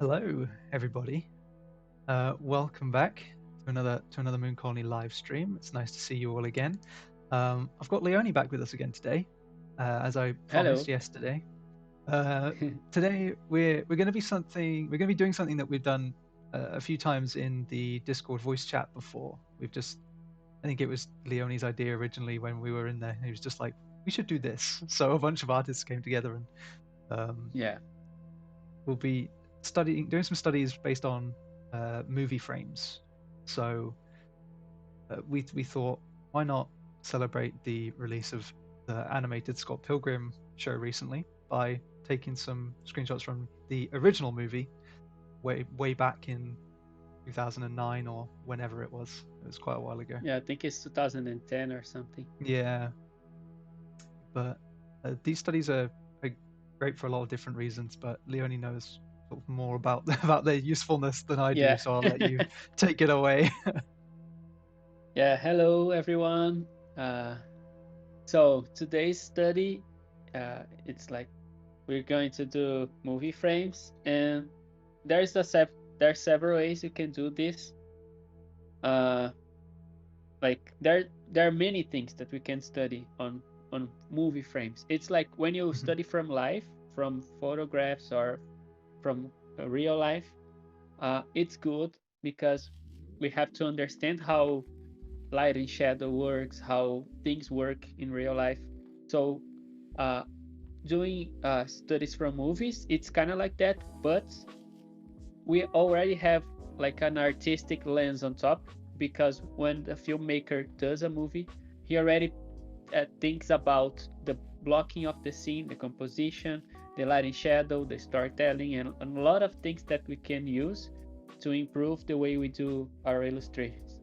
Hello, everybody. Welcome back to another Moon Colony live stream. It's nice to see you all again. I've got Leoni back with us again today, as I promised Hello. yesterday. Uh, Today we're going to be doing something that we've done a few times in the Discord voice chat before. I think it was Leoni's idea originally when we were in there. He was just like, we should do this. So a bunch of artists came together and um, Yeah, we'll be doing some studies based on movie frames. So we thought, why not celebrate the release of the animated Scott Pilgrim show recently by taking some screenshots from the original movie way back in 2009 or whenever it was. It was quite a while ago. yeah. I think it's 2010 or something. Yeah, but these studies are great for a lot of different reasons. But Leonie knows sort of more about about their usefulness than I do, Yeah. so I'll let you take it away. Yeah. Hello, everyone. Uh, so today's study, it's like we're going to do movie frames, and there's several ways you can do this. Uh, like there are many things that we can study on movie frames. It's like when you Mhm. study from life, from photographs or from real life. It's good because we have to understand how light and shadow works, how things work in real life. So, uh, doing studies from movies, it's kind of like that, but we already have like an artistic lens on top because when the filmmaker does a movie, he already thinks about the blocking of the scene, the composition, the light and shadow, the storytelling, and a lot of things that we can use to improve the way we do our illustrations.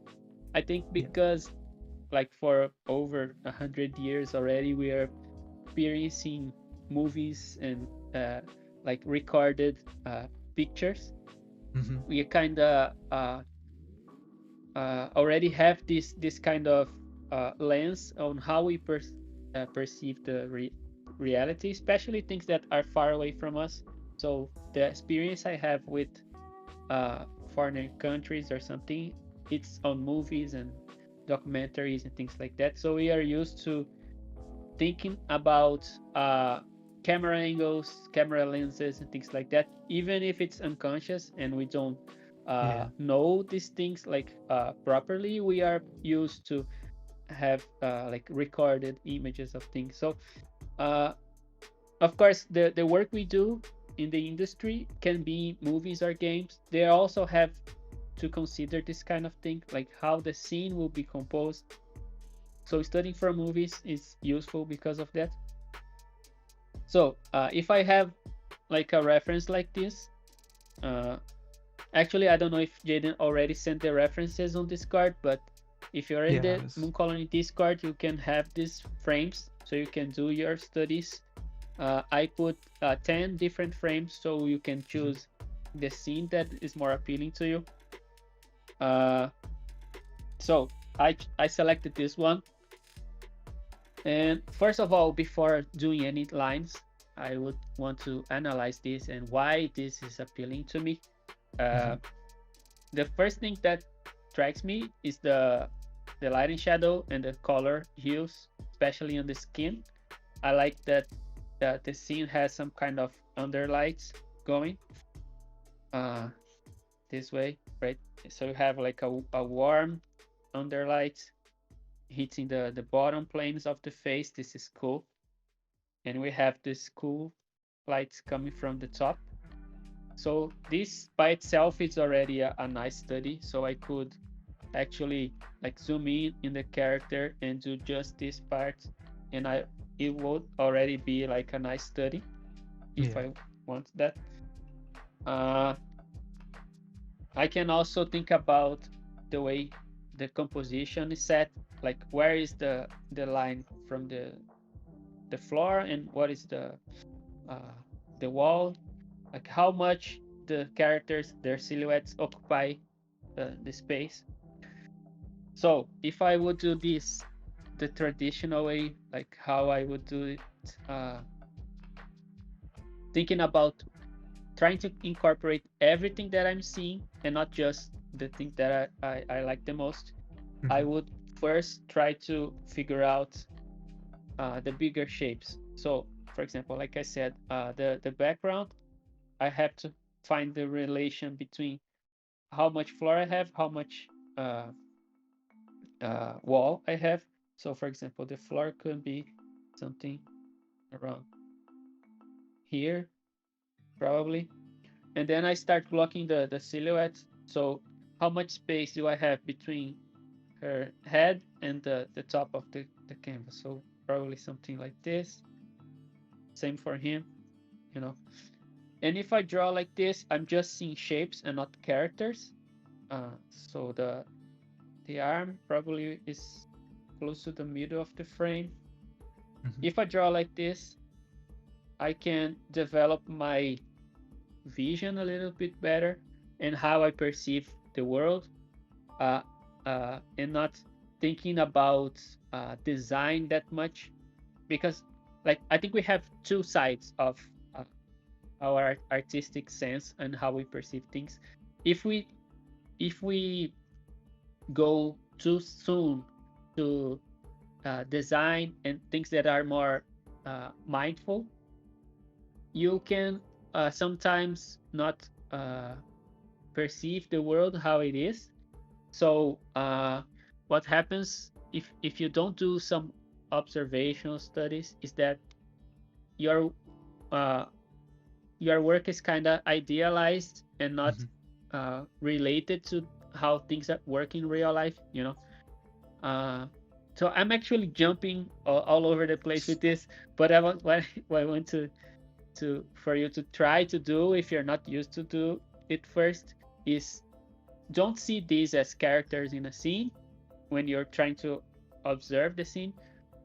I think Yeah. because like for over 100 years already, we are experiencing movies and like recorded pictures. Hmm. We kind of already have this kind of lens on how we perceive the reality, especially things that are far away from us. So the experience I have with foreign countries or something, it's on movies and documentaries and things like that. So we are used to thinking about camera angles, camera lenses, and things like that, even if it's unconscious and we don't Yeah. know these things like properly. We are used to have like recorded images of things. So, uh, of course, the work we do in the industry can be movies or games. They also have to consider this kind of thing, like how the scene will be composed. So studying for movies is useful because of that. So if I have like a reference like this, uh, actually I don't know if Jaden already sent the references on Discord, but if you're in Yeah. the Moon Colony Discord, you can have these frames so you can do your studies. I put 10 different frames so you can Mhm. choose the scene that is more appealing to you. Uh, so I selected this one. And first of all, before doing any lines, I would want to analyze this and why this is appealing to me. Uh, Mhm. the first thing that strikes me is the light and shadow and the color hues, especially on the skin. I like that the scene has some kind of underlights going uh, this way, right? So you have like a warm underlight hitting the bottom planes of the face. This is cool. And we have this cool lights coming from the top. So this by itself is already a nice study. So I could actually like zoom in the character and do just this part, and it would already be like a nice study if Yeah. I want that. Uh, I can also think about the way the composition is set, like where is the line from the floor and what is uh, the wall, like how much the characters, their silhouettes occupy the space. So if I would do this the traditional way, like how I would do it, uh, thinking about trying to incorporate everything that I'm seeing and not just the thing that I like the most. I Mhm. would first try to figure out the bigger shapes. So, for example, like I said, the background, I have to find the relation between how much floor I have, how much uh, wall I have. So, for example, the floor could be something around here, probably. And then I start blocking the silhouette. So, how much space do I have between her head and the top of the canvas? So, probably something like this. Same for him, you know. And if I draw like this, I'm just seeing shapes and not characters. So the arm probably is close to the middle of the frame. Mhm. If I draw like this, I can develop my vision a little bit better and how I perceive the world, uh, and not thinking about design that much, because like I think we have two sides of uh, our artistic sense and how we perceive things. If we go too soon to design and things that are more mindful, you can sometimes not perceive the world how it is. So what happens if you don't do some observational studies is that your uh, your work is kind of idealized and not Mhm. related to how things work in real life, uh, so I'm actually jumping all over the place with this, but I want what I want to for you to try to do if you're not used to do it first is don't see these as characters in a scene when you're trying to observe the scene.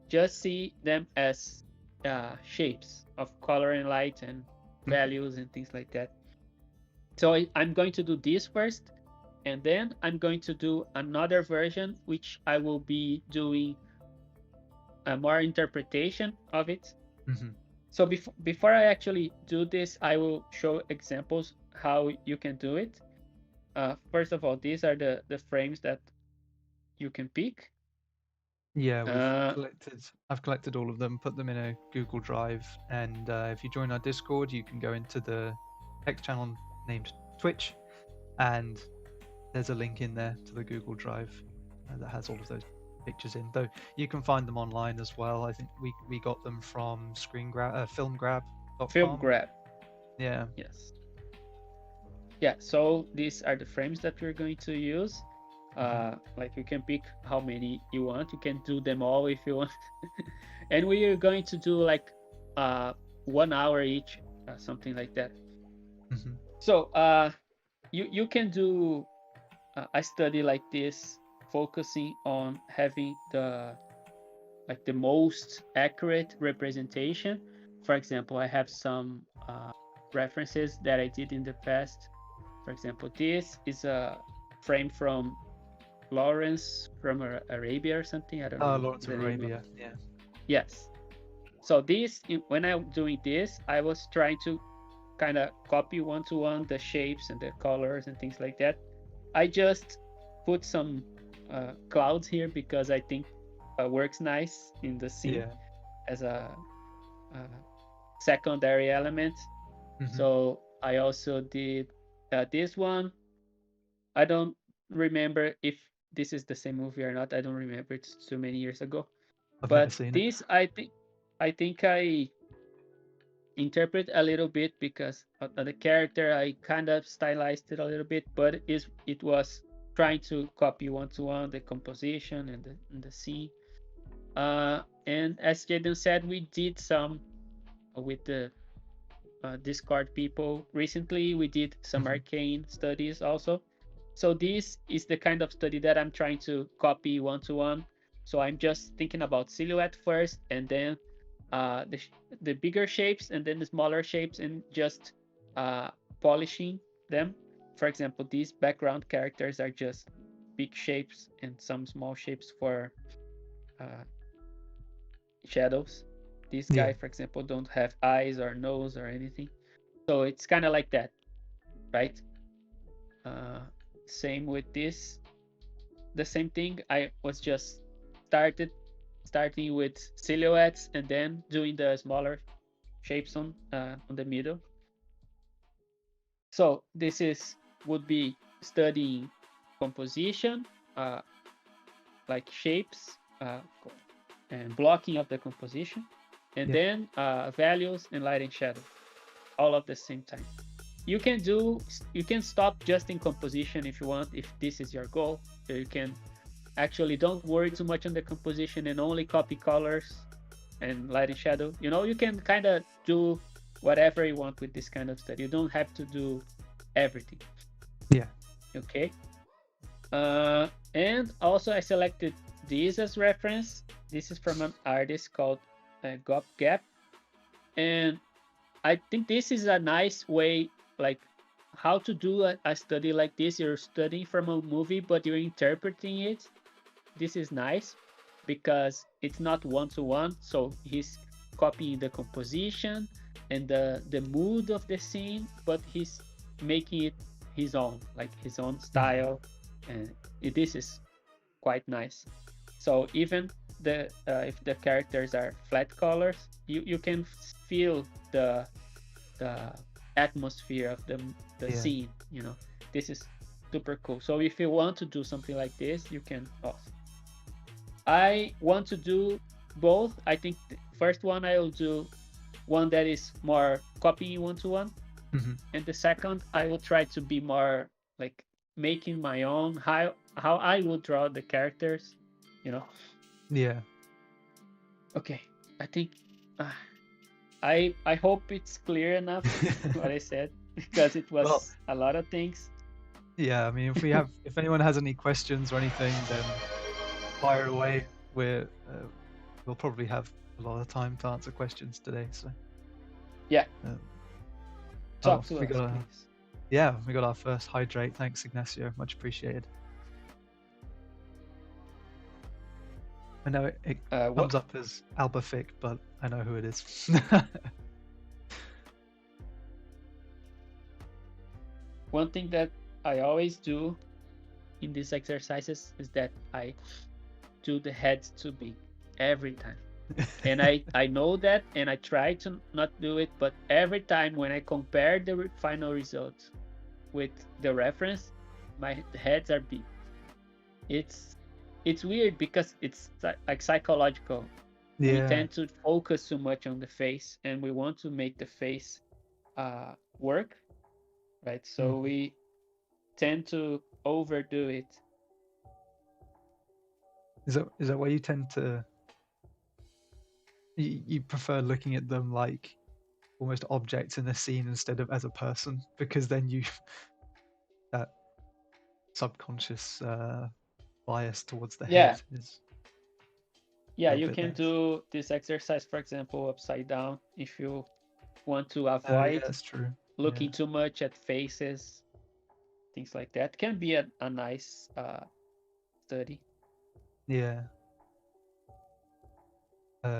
Just see them as shapes of color and light and Mhm. values and things like that. So I'm going to do this first, and then I'm going to do another version, which I will be doing a more interpretation of it. Mhm. So before I actually do this, I will show examples how you can do it. First of all, these are the frames that you can pick. Yeah, Uh, I've collected all of them, put them in a Google Drive, and if you join our Discord, you can go into the X channel named Twitch, and there's a link in there to the Google Drive that has all of those pictures in. Though you can find them online as well. I think we got them from Film filmgrab.com. grab, Yeah. yes. Yeah, so these are the frames that we're going to use. Hmm. Like you can pick how many you want. You can do them all if you want. And we are going to do like uh 1 hour each, something like that. Hmm. So you can do a study like this, focusing on having the most accurate representation. For example, I have some references that I did in the past. For example, this is a frame from Lawrence from Arabia or something. I don't Oh, know Lawrence of the name of. Arabia. Yeah. Yes. So this, when I'm doing this, I was trying to kind of copy one to one the shapes and the colors and things like that. I just put some clouds here because I think works nice in the scene Yeah. as a secondary element. Hmm. So I also did this one. I don't remember if this is the same movie or not. I don't remember. It's too many years ago. I've never But seen it. this, I think I interpret a little bit because of the character. I kind of stylized it a little bit, but it was trying to copy one to one the composition and the scene. And as Jaden said, we did some with the Discord people. Recently, we did some Hmm. arcane studies also. So this is the kind of study that I'm trying to copy one to one. So I'm just thinking about silhouette first, and then uh, the the bigger shapes, and then the smaller shapes, and just polishing them. For example, these background characters are just big shapes and some small shapes for uh, shadows. This guy, Yeah. for example, don't have eyes or nose or anything. So it's kind of like that. right? Uh, Same with this. The same thing. I was just starting with silhouettes and then doing the smaller shapes on the middle. So this is would be studying composition, uh, like shapes, and blocking of the composition, and Yeah. then values and light and shadow, all at the same time. You can stop just in composition if you want, if this is your goal. So you can actually don't worry too much on the composition and only copy colors and light and shadow. You can kind of do whatever you want with this kind of study. You don't have to do everything. Yeah. Okay. And also I selected this as reference. This is from an artist called Gop Gap, and I think this is a nice way, like how to do a study like this. You're studying from a movie, but you're interpreting it. This is nice because it's not one to one. So he's copying the composition and the mood of the scene, but he's making it his own, like his own style, and this is quite nice. So even the if the characters are flat colors, you can feel the atmosphere of the Yeah. scene. This is super cool. So if you want to do something like this, you can also. I want to do both. I think the first one I will do one that is more copying one to one, Hmm. and the second I will try to be more like making my own, how I will draw the characters. You know. Yeah. Okay. I think uh, I hope it's clear enough what I said because it Well, was a lot of things. yeah. I mean, if anyone has any questions or anything, then fire away. We'll probably have a lot of time to answer questions today. So, Yeah. um, oh, Talk to we us, got please. we got our first hydrate. Thanks, Ignacio. Much appreciated. I know it What comes up as Albafic, but I know who it is. one thing that I always do in these exercises is that I do the heads too big every time. And I know that, and I try to not do it, but every time when I compare the final results with the reference, my heads are big. It's weird because it's like psychological. We Yeah. tend to focus too much on the face, and we want to make the face work, right? So we tend to overdo it. Is that why you tend to you prefer looking at them like almost objects in a scene instead of as a person, because then you that subconscious bias towards the Yeah, head is a yeah, little you bit can less. do this exercise, for example, upside down if you want to Yeah, avoid that's true. looking too much at faces, things like that. Can be a nice study. Yeah.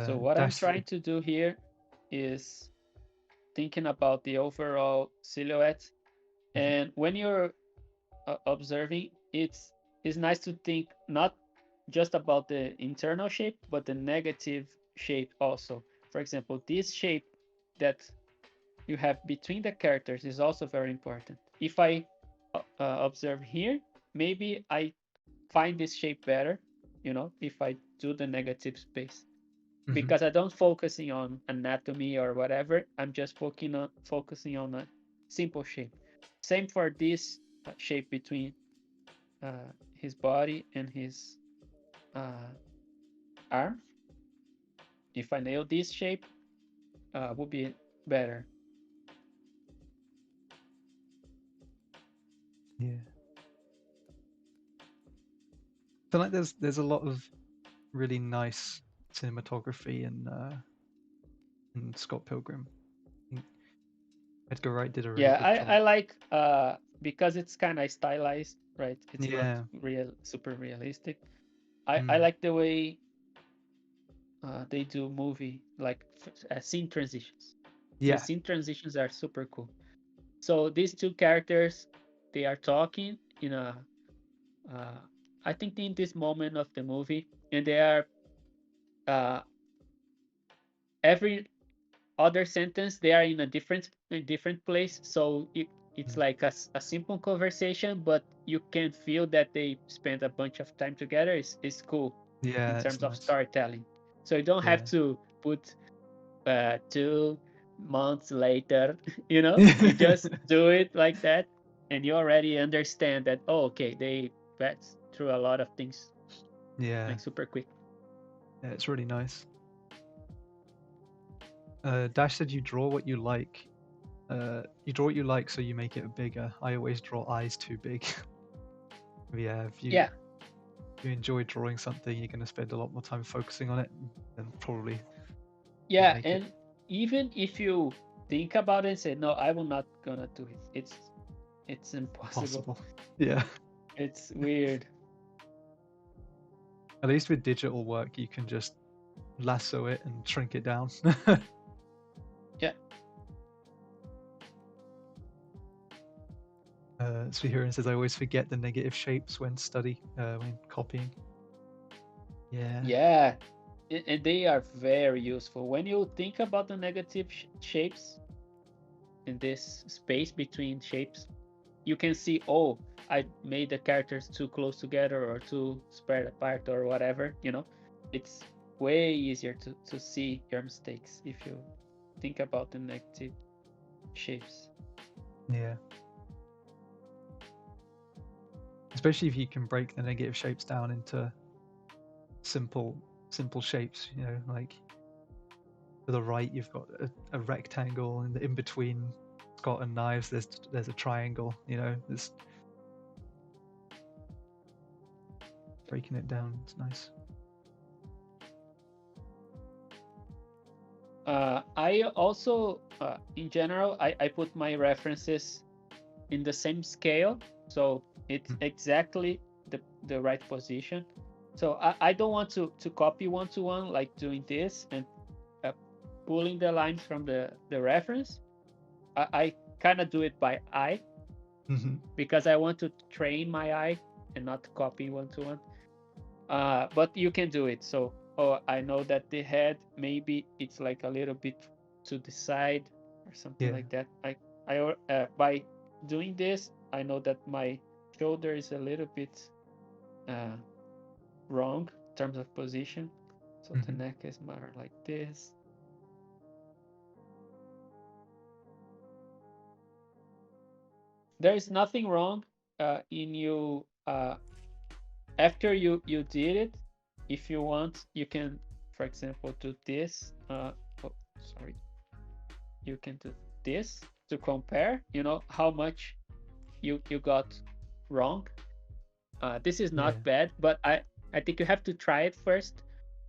So what I'm Dacia. trying to do here is thinking about the overall silhouette. And when you're observing, it's nice to think not just about the internal shape, but the negative shape also. For example, this shape that you have between the characters is also very important. If I observe here, maybe I find this shape better, if I do the negative space. Mhm. Because I don't focusing on anatomy or whatever. I'm just focusing on a simple shape. Same for this shape between his body and his uh, arm. If I nail this shape, would be better. Yeah. I feel like there's a lot of really nice cinematography in Scott Pilgrim. I think Edgar Wright did a really Yeah, good I job. like because it's kind of stylized, right? It's not Yeah. super realistic. I Mm. like the way they do movie like scene transitions. The Yeah. scene transitions are super cool. So these two characters, they are talking in a, uh, I think in this moment of the movie, and they are uh, every other sentence they are in a different place. So it's Mm. like a simple conversation, but you can feel that they spent a bunch of time together. It's cool in Yeah, it's terms of nice. storytelling. So you don't have Yeah. to put 2 months later, you just do it like that, and you already understand that, oh, okay, they passed through a lot of things Yeah. like super quick. Yeah, it's really nice. Dash said you draw what you like. You draw what you like, so you make it bigger. I always draw eyes too big. Yeah, if Yeah, you enjoy drawing something, you're going to spend a lot more time focusing on it, and probably you yeah, make it and even if you think about it and say, no, I will not gonna do it, it's impossible. possible. Yeah. It's weird. At least with digital work, you can just lasso it and shrink it down. Yeah. Sweet says I always forget the negative shapes when when copying. Yeah. Yeah, and they are very useful when you think about the negative shapes in this space between shapes. You can see, oh, I made the characters too close together or too spread apart or whatever. It's way easier to see your mistakes if you think about the negative shapes. Yeah. Especially if you can break the negative shapes down into simple shapes, like to the right you've got a rectangle, and in between Scott and Knives there's a triangle, there's breaking it down. It's nice. I also, in general, I put my references in the same scale, so it's exactly the right position. So I don't want to copy one to one, like doing this and pulling the lines from the reference. I kind of do it by eye because I want to train my eye and not copy one to one. But you can do it. So, oh, I know that the head, maybe it's like a little bit to the side or something Yeah. like that. By doing this, I know that my shoulder is a little bit wrong in terms of position. So the neck is more like this. There is nothing wrong in you after you did it. If you want, you can, for example, do this. Sorry, you can do this to compare. How much you got wrong. This is Yeah. not bad, but I think you have to try it first,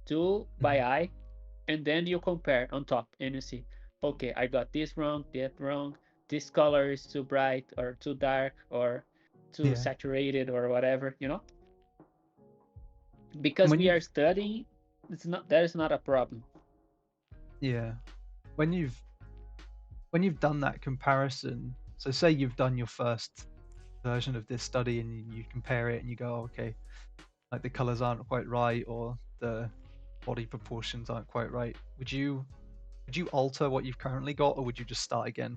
do by eye, and then you compare on top, and you see, okay, I got this wrong, that wrong. This color is too bright or too dark or too Yeah. saturated or whatever. And Because we are studying, that is not a problem. Yeah. When you've done that comparison, so say you've done your first version of this study and you compare it and you go, oh, okay, like the colors aren't quite right or the body proportions aren't quite right. Would you alter what you've currently got, or would you just start again?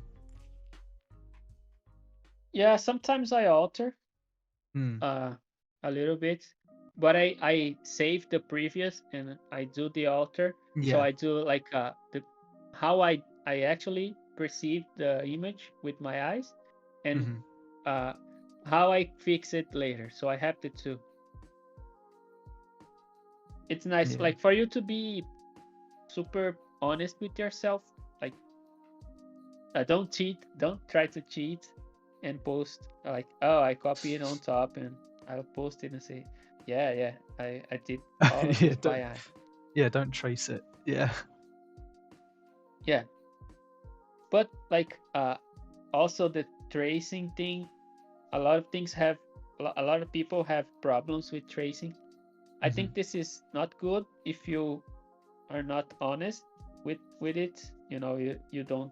Yeah, sometimes I alter Hmm. a little bit, but I save the previous and I do the alter. So Yeah. I do like how I actually perceive the image with my eyes, and how I fix it later. So I have the two. It's nice, Yeah. like, for you to be super honest with yourself. Like, don't cheat, don't try to cheat and post like, oh, I copy it on top and I'll post it and say, yeah, I did all of Yeah. this by eye. Don't trace it. Yeah. Yeah, but like also the tracing thing, a lot of people have problems with tracing. I think this is not good if you are not honest with it. You don't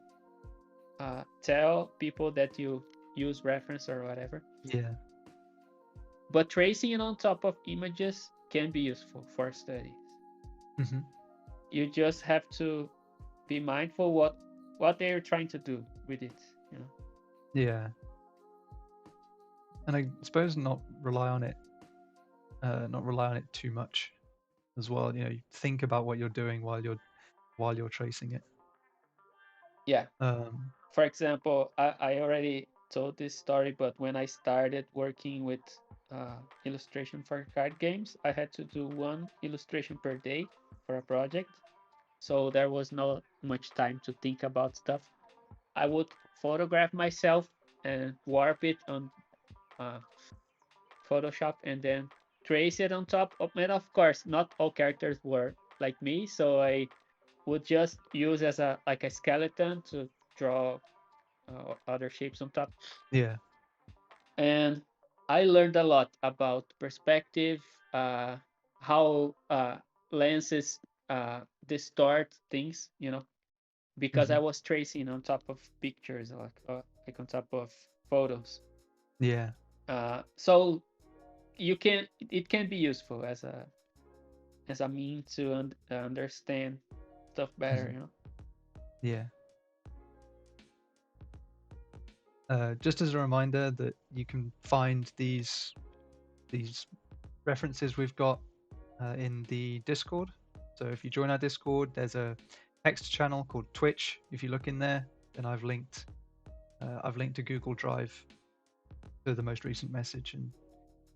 tell people that you use reference or whatever. Yeah. But tracing it on top of images can be useful for studies. Hmm. You just have to be mindful what they're trying to do with it. You know. Yeah. And I suppose not rely on it too much as well. You know, you think about what you're doing while you're tracing it. Yeah. Um, For example, I already told this story, but when I started working with illustration for card games, I had to do one illustration per day for a project. So there was not much time to think about stuff. I would photograph myself and warp it on uh, Photoshop and then trace it on top of it. Of course, not all characters were like me, so I would just use as a like a skeleton to draw other shapes on top. yeah. And I learned a lot about perspective, uh, how lenses distort things, you know, because I Hmm. was tracing on top of pictures, like on top of photos. Yeah. So it can be useful as a means to understand stuff better, Hmm. you know. Yeah. Just as a reminder that you can find these references we've got in the Discord. So if you join our Discord, there's a text channel called Twitch. If you look in there, then I've linked to Google Drive to the most recent message, and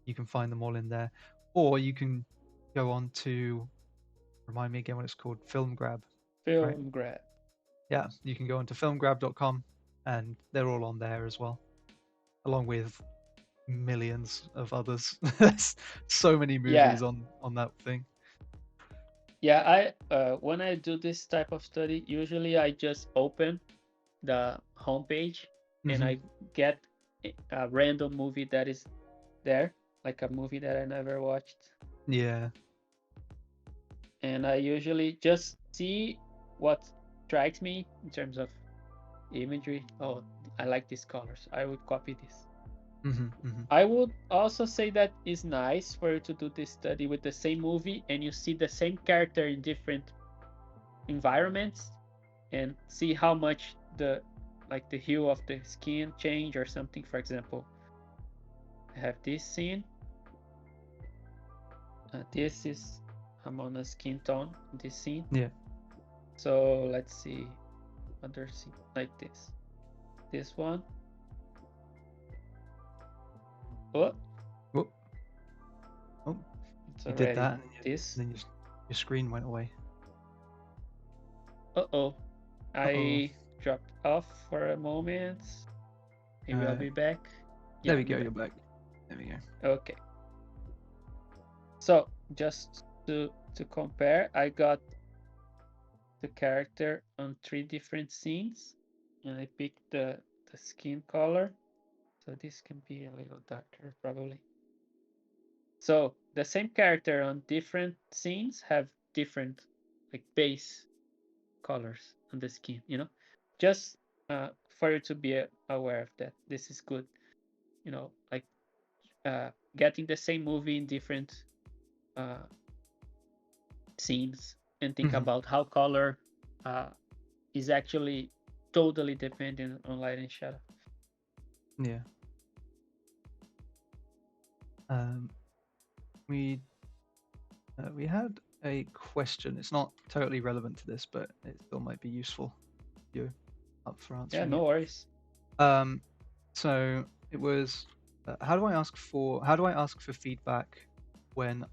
you can find them all in there. Or you can go on to remind me again what it's called, Film Grab, right? Film grab. Yeah, you can go on to filmgrab.com, and they're all on there as well, along with millions of others. There's so many Yeah, movies on that thing. yeah. I when I do this type of study, usually I just open the homepage and Hmm. I get a random movie that is there, like a movie that I never watched, Yeah. and I usually just see what strikes me in terms of imagery. Oh, I like these colors. I would copy this. Hmm. Hmm. I would also say that it's nice for you to do this study with the same movie and you see the same character in different environments and see how much the hue of the skin change or something. For example, I have this scene. This is I'm on a skin tone in this scene. Yeah. So let's see other scene like this. This one. Oh, Oh, oh, it's you did already that, and this. then your screen went away. Uh-oh. Uh-oh. I dropped off for a moment. Maybe I'll be back. Yeah, There we I'll be go. You're back. back. There we go. Okay. So just to compare, I got the character on 3 different scenes, and I picked the skin color. So this can be a little darker probably. So the same character on different scenes have different like base colors on the skin, you know, just for you to be aware of that. This is good, you know, like getting the same movie in different uh, scenes and think Hmm. about how color uh, is actually totally dependent on light and shadow. Yeah. Um, we we had a question. It's not totally relevant to this, but it still might be useful. You up for Yeah, answering no it? worries. Um, so it was, how do I ask for feedback when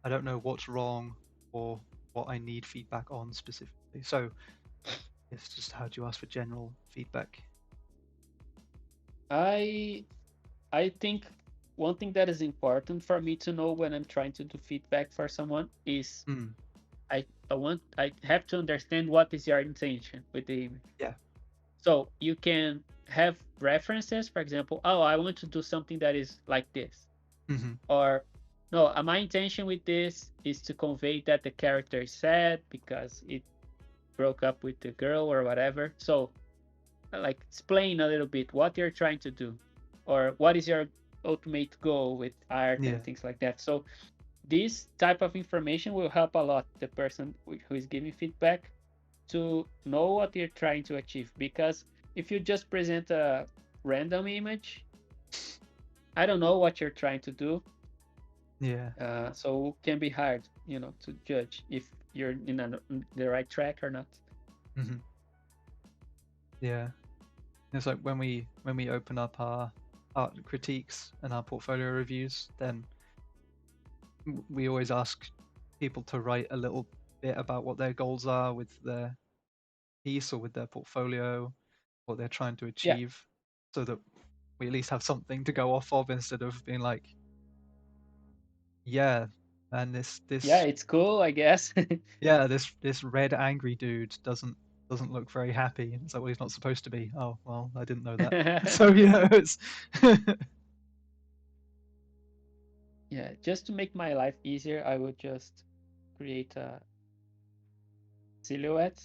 I don't know what's wrong or what I need feedback on specifically? So it's just how do you ask for general feedback? I I think one thing that is important for me to know when I'm trying to do feedback for someone is Mm, I have to understand what is your intention with the image. yeah. So you can have references, for example, oh, I want to do something that is like this. Hmm. Or no, my intention with this is to convey that the character is sad because it broke up with the girl or whatever. So like explain a little bit what you're trying to do, or what is your ultimate goal with art Yeah. and things like that. So this type of information will help a lot the person who is giving feedback to know what you're trying to achieve. Because if you just present a random image, I don't know what you're trying to do. Yeah. So it can be hard, to judge if you're in the right track or not. Hmm. Yeah. It's like when we open up our art critiques and our portfolio reviews, then we always ask people to write a little bit about what their goals are with their piece or with their portfolio, what they're trying to Yeah, achieve, so that we at least have something to go off of instead of being like, yeah, and yeah, this it's cool, I guess. yeah, this red angry dude doesn't look very happy. It's like, well, he's not supposed to be. Oh, well, I didn't know that. So it's Yeah, just to make my life easier, I would just create a silhouette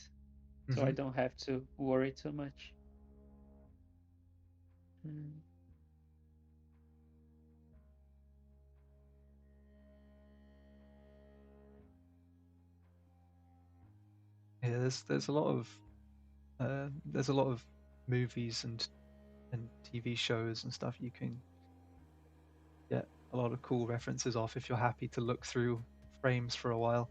so I Mhm. don't have to worry too much. Mm. Yeah, there's a lot of movies and TV shows and stuff you can get a lot of cool references off if you're happy to look through frames for a while.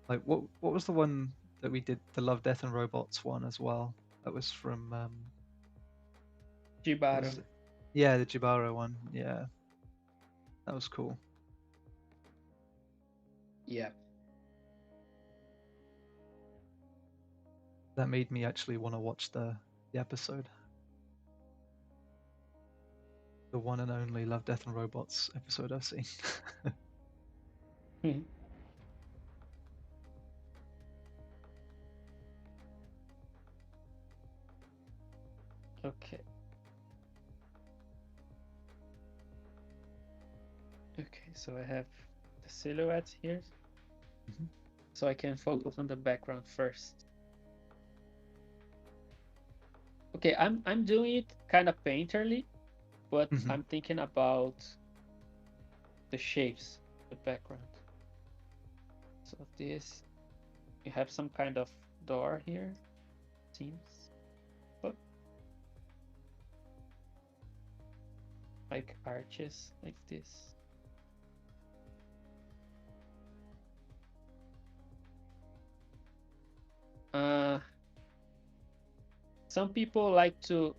Like what was the one that we did, the Love, Death and Robots one as well? That was from what Jibaro. was it? Yeah, the Jibaro one. Yeah, that was cool. Yeah. That made me actually want to watch the episode, the one and only Love, Death and Robots episode I've seen. Okay. Okay, so I have the silhouette here, Mhm. so I can focus on the background first. Okay, I'm doing it kind of painterly, but Mhm. I'm thinking about the shapes, the background. So this, you have some kind of door here, seems, but like arches like this. Uh, some people like to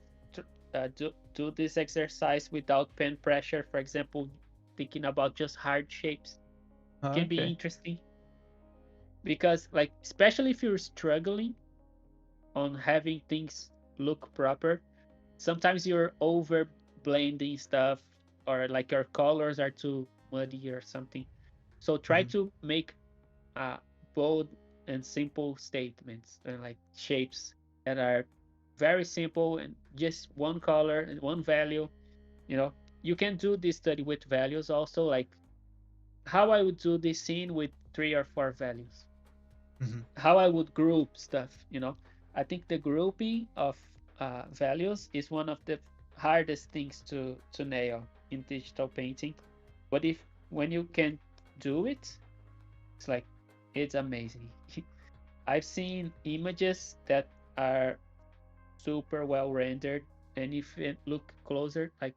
do this exercise without pen pressure. For example, thinking about just hard shapes Oh, can be okay. interesting because, like, especially if you're struggling on having things look proper, sometimes you're over blending stuff, or like your colors are too muddy or something. So try Mhm. to make uh, bold and simple statements and like shapes that are very simple and just one color and one value. You know, you can do this study with values also, like how I would do this scene with 3 or 4 values, Mhm. how I would group stuff. I think the grouping of values is one of the hardest things to nail in digital painting. But if when you can do it, it's like it's amazing. I've seen images that are super well rendered, and if you look closer, like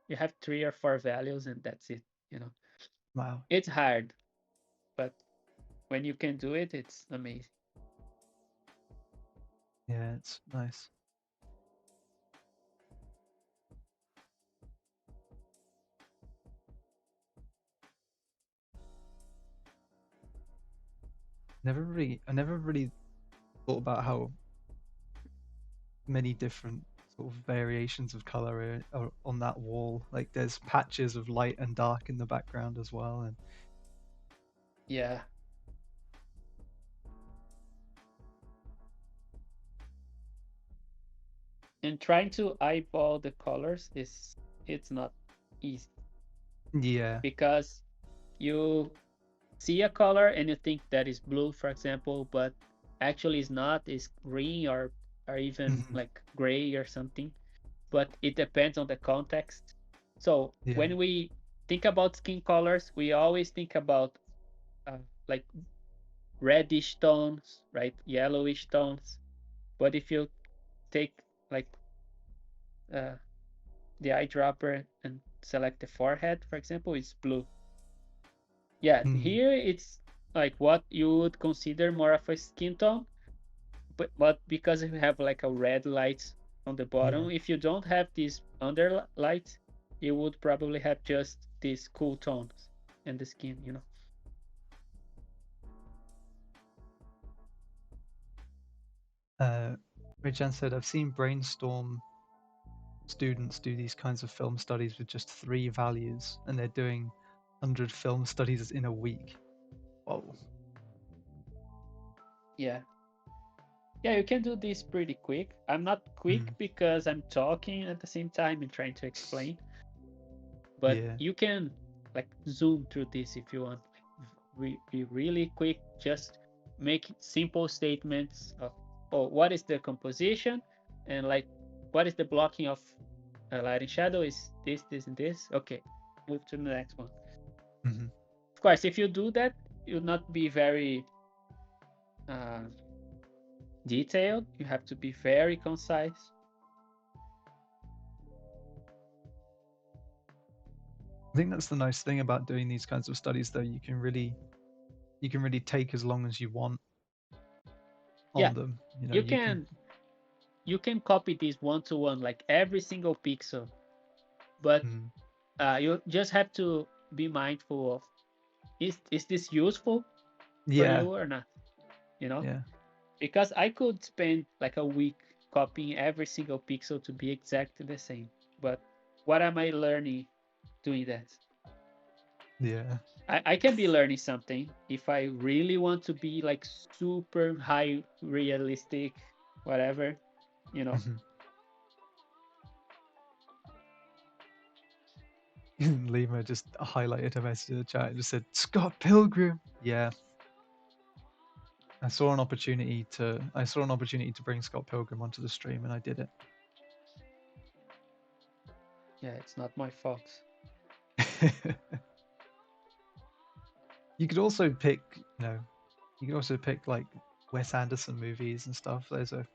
you have 3 or 4 values, and that's it. You know, Wow. it's hard, but when you can do it, it's amazing. Yeah, it's nice. I never really thought about how many different sort of variations of color are on that wall. Like there's patches of light and dark in the background as well, and Yeah, and trying to eyeball the colors is it's not easy yeah. because you see a color and you think that is blue, for example, but actually it's not. It's green or or even Mhm. like gray or something, but it depends on the context. So Yeah. when we think about skin colors, we always think about like reddish tones, right? Yellowish tones. But if you take like uh, the eyedropper and select the forehead, for example, it's blue. Yeah, Mm. here it's like what you would consider more of a skin tone, but because you have like a red light on the Yeah. bottom, if you don't have this under light, you would probably have just these cool tones in the skin, you know. Rich said, I've seen brainstorm students do these kinds of film studies with just 3 values, and they're doing 100 film studies in a week. Whoa. Yeah. Yeah, you can do this pretty quick. I'm not quick Mm. because I'm talking at the same time and trying to explain, but Yeah. you can like zoom through this if you want. Be really quick, just make simple statements of, oh, what is the composition, and like what is the blocking of light and shadow, is this and this. Okay, move to the next one. Hmm. Of course, if you do that, you'll not be very uh, detailed. You have to be very concise. I think that's the nice thing about doing these kinds of studies, though. You can really take as long as you want Yeah, on them. you You can. can you can copy this one to one, like every single pixel, but Mm. you just have to be mindful of, is this useful for Yeah. you or not, you know? Yeah. Because I could spend like a week copying every single pixel to be exactly the same, but what am I learning doing that? Yeah. I can be learning something if I really want to be like super high realistic, whatever, you know. Mhm. Lima just highlighted a message in the chat and just said, Scott Pilgrim. Yeah. I saw an opportunity to bring Scott Pilgrim onto the stream, and I did Yeah, it's not my fault. it. You could also pick, you could also pick like Wes Anderson movies and stuff. Those are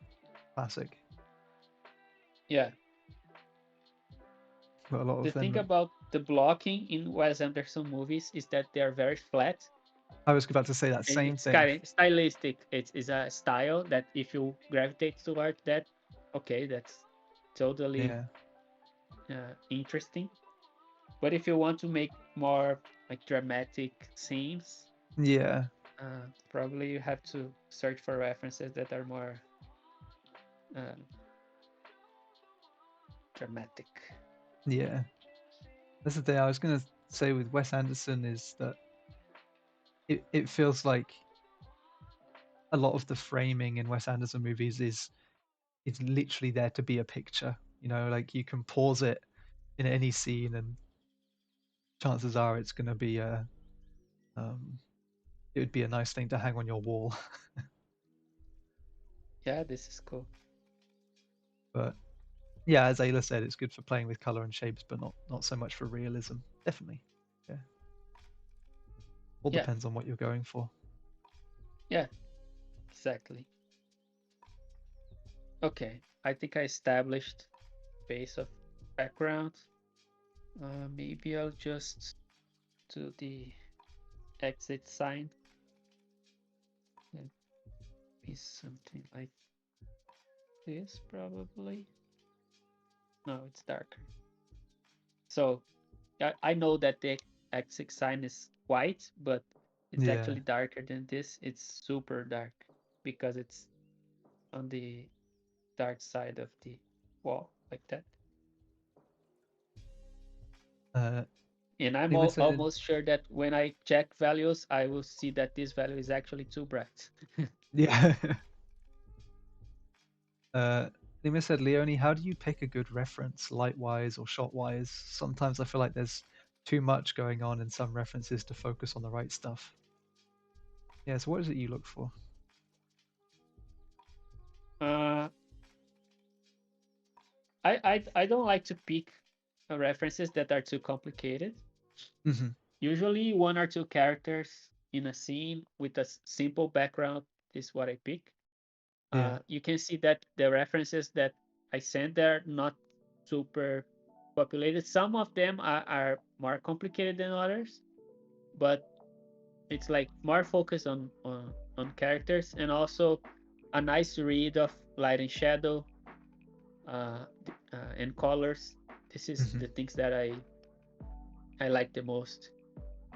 classic. Yeah, But a lot the of thing them, about the blocking in Wes Anderson movies is that they are very flat. I was about to say that same It's thing. kind of stylistic. It's a style that if you gravitate toward that, okay, that's totally Yeah. interesting. But if you want to make more like dramatic scenes, Yeah. probably you have to search for references that are more uh, dramatic. Yeah. That's the thing I was going to say with Wes Anderson is that it feels like a lot of the framing in Wes Anderson movies is literally there to be a picture. Like you can pause it in any scene, and chances are it's going to be um, it would be a nice thing to hang on your wall. Yeah, this is cool. But yeah, as Ayla said, it's good for playing with color and shapes, but not so much for realism. Definitely. Yeah. All Yeah, depends on what you're going for. yeah, exactly. Okay, I think I established base of background. Maybe I'll just do the exit sign. And be something like this, probably. No, it's darker. So I know that the exit sign is white, but it's Yeah. actually darker than this. It's super dark because it's on the dark side of the wall, like that. Uh, And I'm Lima said, almost sure that when I check values, I will see that this value is actually too bright. yeah. Lima said, Leone, how do you pick a good reference, light-wise or shot-wise? Sometimes I feel like there's too much going on in some references to focus on the right stuff. Yeah, so what is it you look for? Uh, I don't like to pick references that are too complicated. Hmm. Usually, one or two characters in a scene with a simple background is what I pick. Yeah. You can see that the references that I sent there not super populated. Some of them are more complicated than others, but it's like more focused on characters and also a nice read of light and shadow and colors. This is Hmm. the things that I like the most.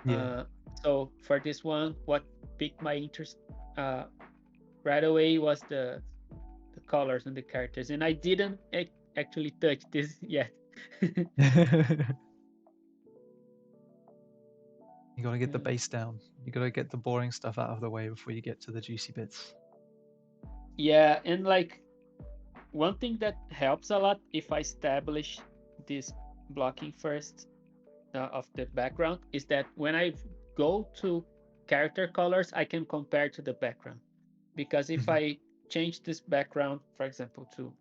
Yeah. Uh, so for this one, what piqued my interest uh, right away was the colors and the characters, and I didn't actually touch this yet. You gotta get the Mm, base down. You gotta get the boring stuff out of the way before you get to the juicy bits. yeah, and like one thing that helps a lot if I establish this blocking first of the background is that when I go to character colors, I can compare to the background. Because if Hmm. I change this background, for example, to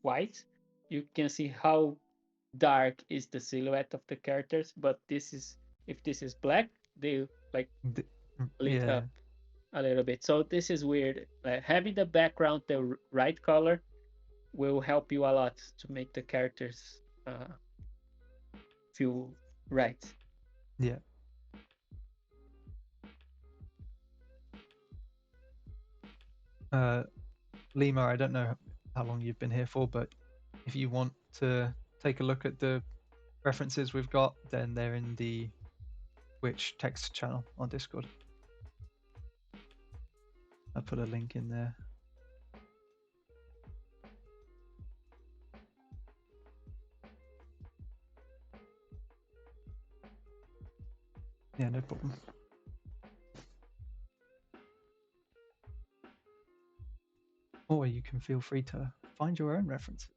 white, you can see how dark is the silhouette of the characters. But this is if this is black, they like lit Yeah. up a little bit. So this is weird. Having the background the right color will help you a lot to make the characters feel right. Yeah. Uh, Lima, I don't know how long you've been here for, but if you want to take a look at the references we've got, then they're in the Twitch text channel on Discord. I put a link in there. Yeah, no problem. Or you can feel free to find your own references.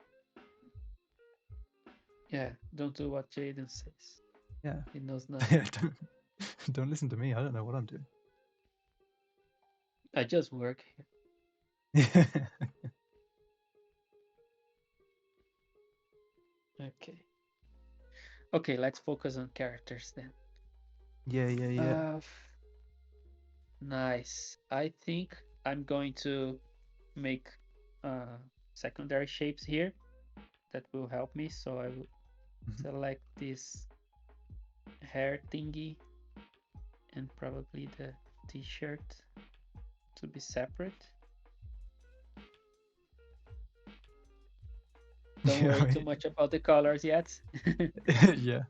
Yeah, don't do what Jaden says. Yeah. He knows nothing. Don't listen to me. I don't know what I'm doing. I just work here. Yeah. Okay. Okay, let's focus on characters then. Yeah, yeah, yeah. Uh, nice. I think I'm going to make uh, secondary shapes here that will help me. So I will Mhm. select this hair thingy and probably the t-shirt to be separate. Don't Yeah, worry too much about the colors yet. yeah.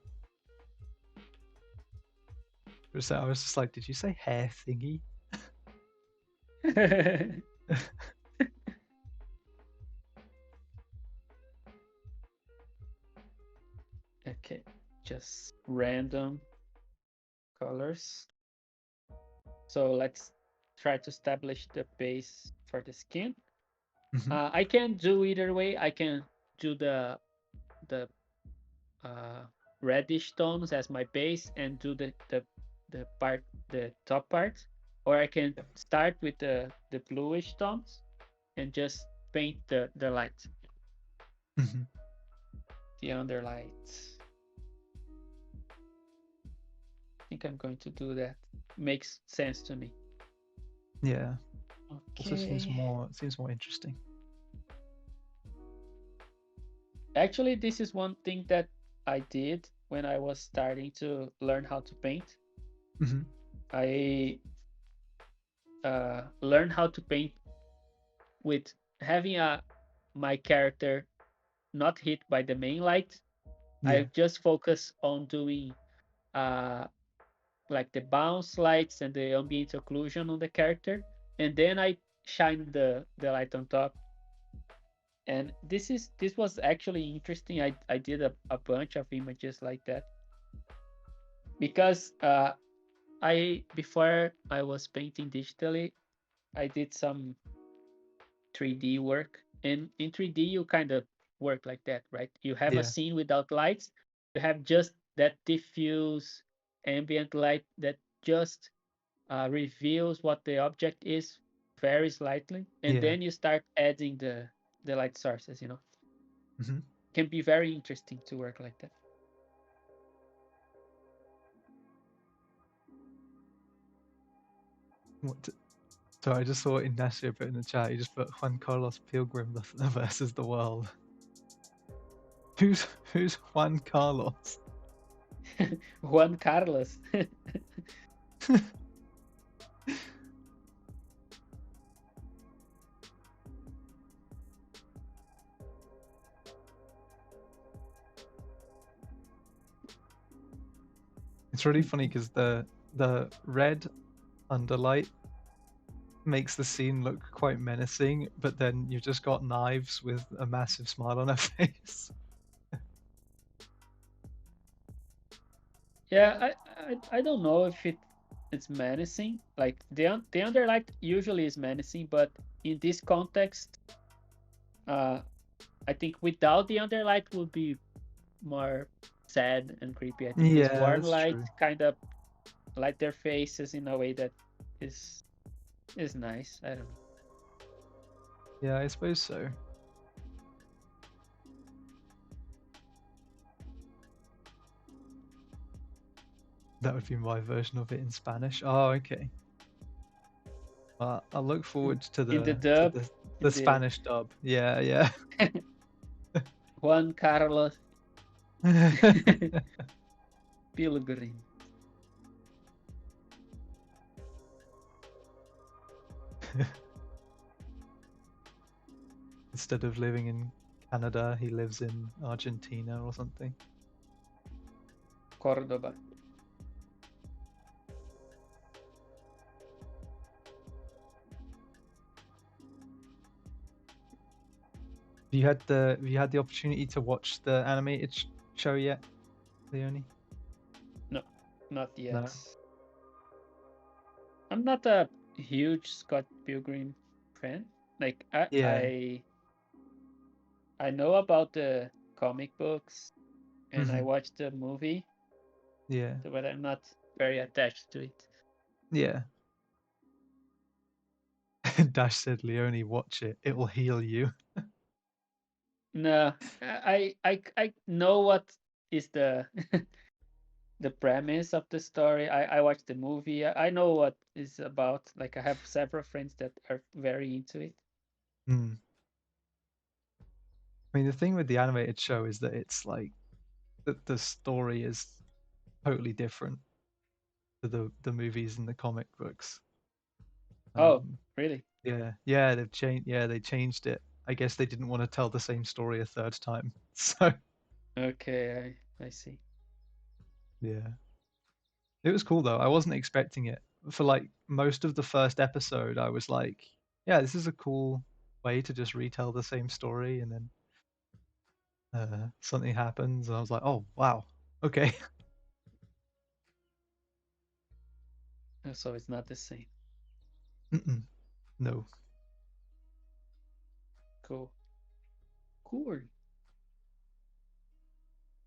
So I was just like, did you say hair thingy? Okay, just random colors. So let's try to establish the base for the skin. Hmm. I can do either way. I can do the reddish tones as my base and do the top part, or I can start with the bluish tones and just paint the light, Hmm. the underlight. I think I'm going to do that. Makes sense to me. Yeah. Also Okay. seems more interesting. Actually, this is one thing that I did when I was starting to learn how to paint. Hmm. I learned how to paint with having a my character not hit by the main light. I Yeah. just focus on doing uh, like the bounce lights and the ambient occlusion on the character, and then I shine the light on top. And this was actually interesting. I did a bunch of images like that because I before I was painting digitally, I did some 3D work, and in 3D you kind of work like that, right? You have a Yeah. scene without lights, you have just that diffuse ambient light that just reveals what the object is very slightly, and Yeah. then you start adding the light sources. Hmm. can be very interesting to work like that. What? So I just saw Ignacio put in the chat. He just put Juan Carlos Pilgrim versus the world. Who's Juan Carlos? Juan Carlos. It's really funny because the red underlight makes the scene look quite menacing, but then you've just got knives with a massive smile on her face. Yeah, I don't know if it's menacing. Like the underlight usually is menacing, but in this context, I think without the underlight would be more sad and creepy. I think this Yeah, warm that's light true. kind of light their faces in a way that is is nice. I don't know. Yeah, I suppose so. That would be my version of it in Spanish. Oh, okay. I look forward to In the the dub, in the Spanish dub. Yeah, yeah. Juan Carlos Pilgrim. Instead of living in Canada, he lives in Argentina or something. Cordoba. Have you had the opportunity to watch the animated show yet, Leoni? No, not yet. No. I'm not a huge Scott Pilgrim fan. Like Yeah. I know about the comic books and I Mhm. watched the movie, Yeah. but I'm not very attached to it. Yeah. Dash said, Leoni, watch it. It will heal you. No, I know what is the the premise of the story. I watched the movie. I know what it's about. Like I have several friends that are very into it. Hmm. I mean, the thing with the animated show is that it's like the story is totally different to the movies and the comic books. Oh, Um, really? yeah, yeah, they've changed. Yeah, they changed it. I guess they didn't want to tell the same story a third time. So Okay, I see. yeah, it was cool though. I wasn't expecting it. For like most of the first episode, I was like, yeah, this is a cool way to just retell the same story, and then something happens, and I was like, oh wow, okay. So it's not the same. Mm-mm, no. Cool. Cool.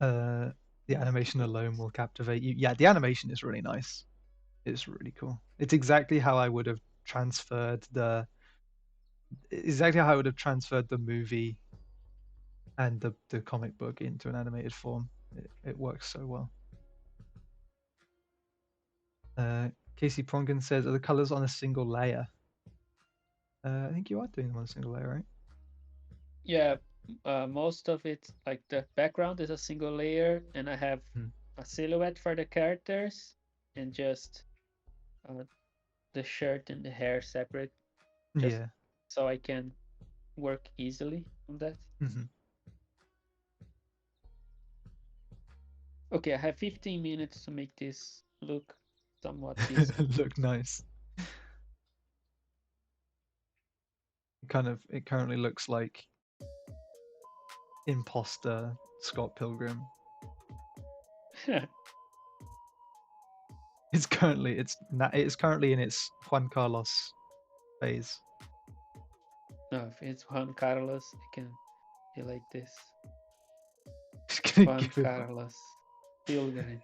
Uh, the animation Cool. alone will captivate you. Yeah, the animation is really nice. It's really cool. It's exactly how I would have transferred the movie and the comic book into an animated form. It works so well. Casey Prongan says, "Are the colors on a single layer?" I think you are doing them on a single layer, right? Yeah, most of it, like the background is a single layer, and I have Hmm. a silhouette for the characters, and just uh, the shirt and the hair separate, just Yeah. so I can work easily on that. Hmm. Okay, I have 15 minutes to make this look somewhat decent. Look nice. It currently looks like imposter Scott Pilgrim. It's currently in its Juan Carlos phase. No, if it's Juan Carlos, I can be like this. Just gonna Juan give him Carlos Pilgrim.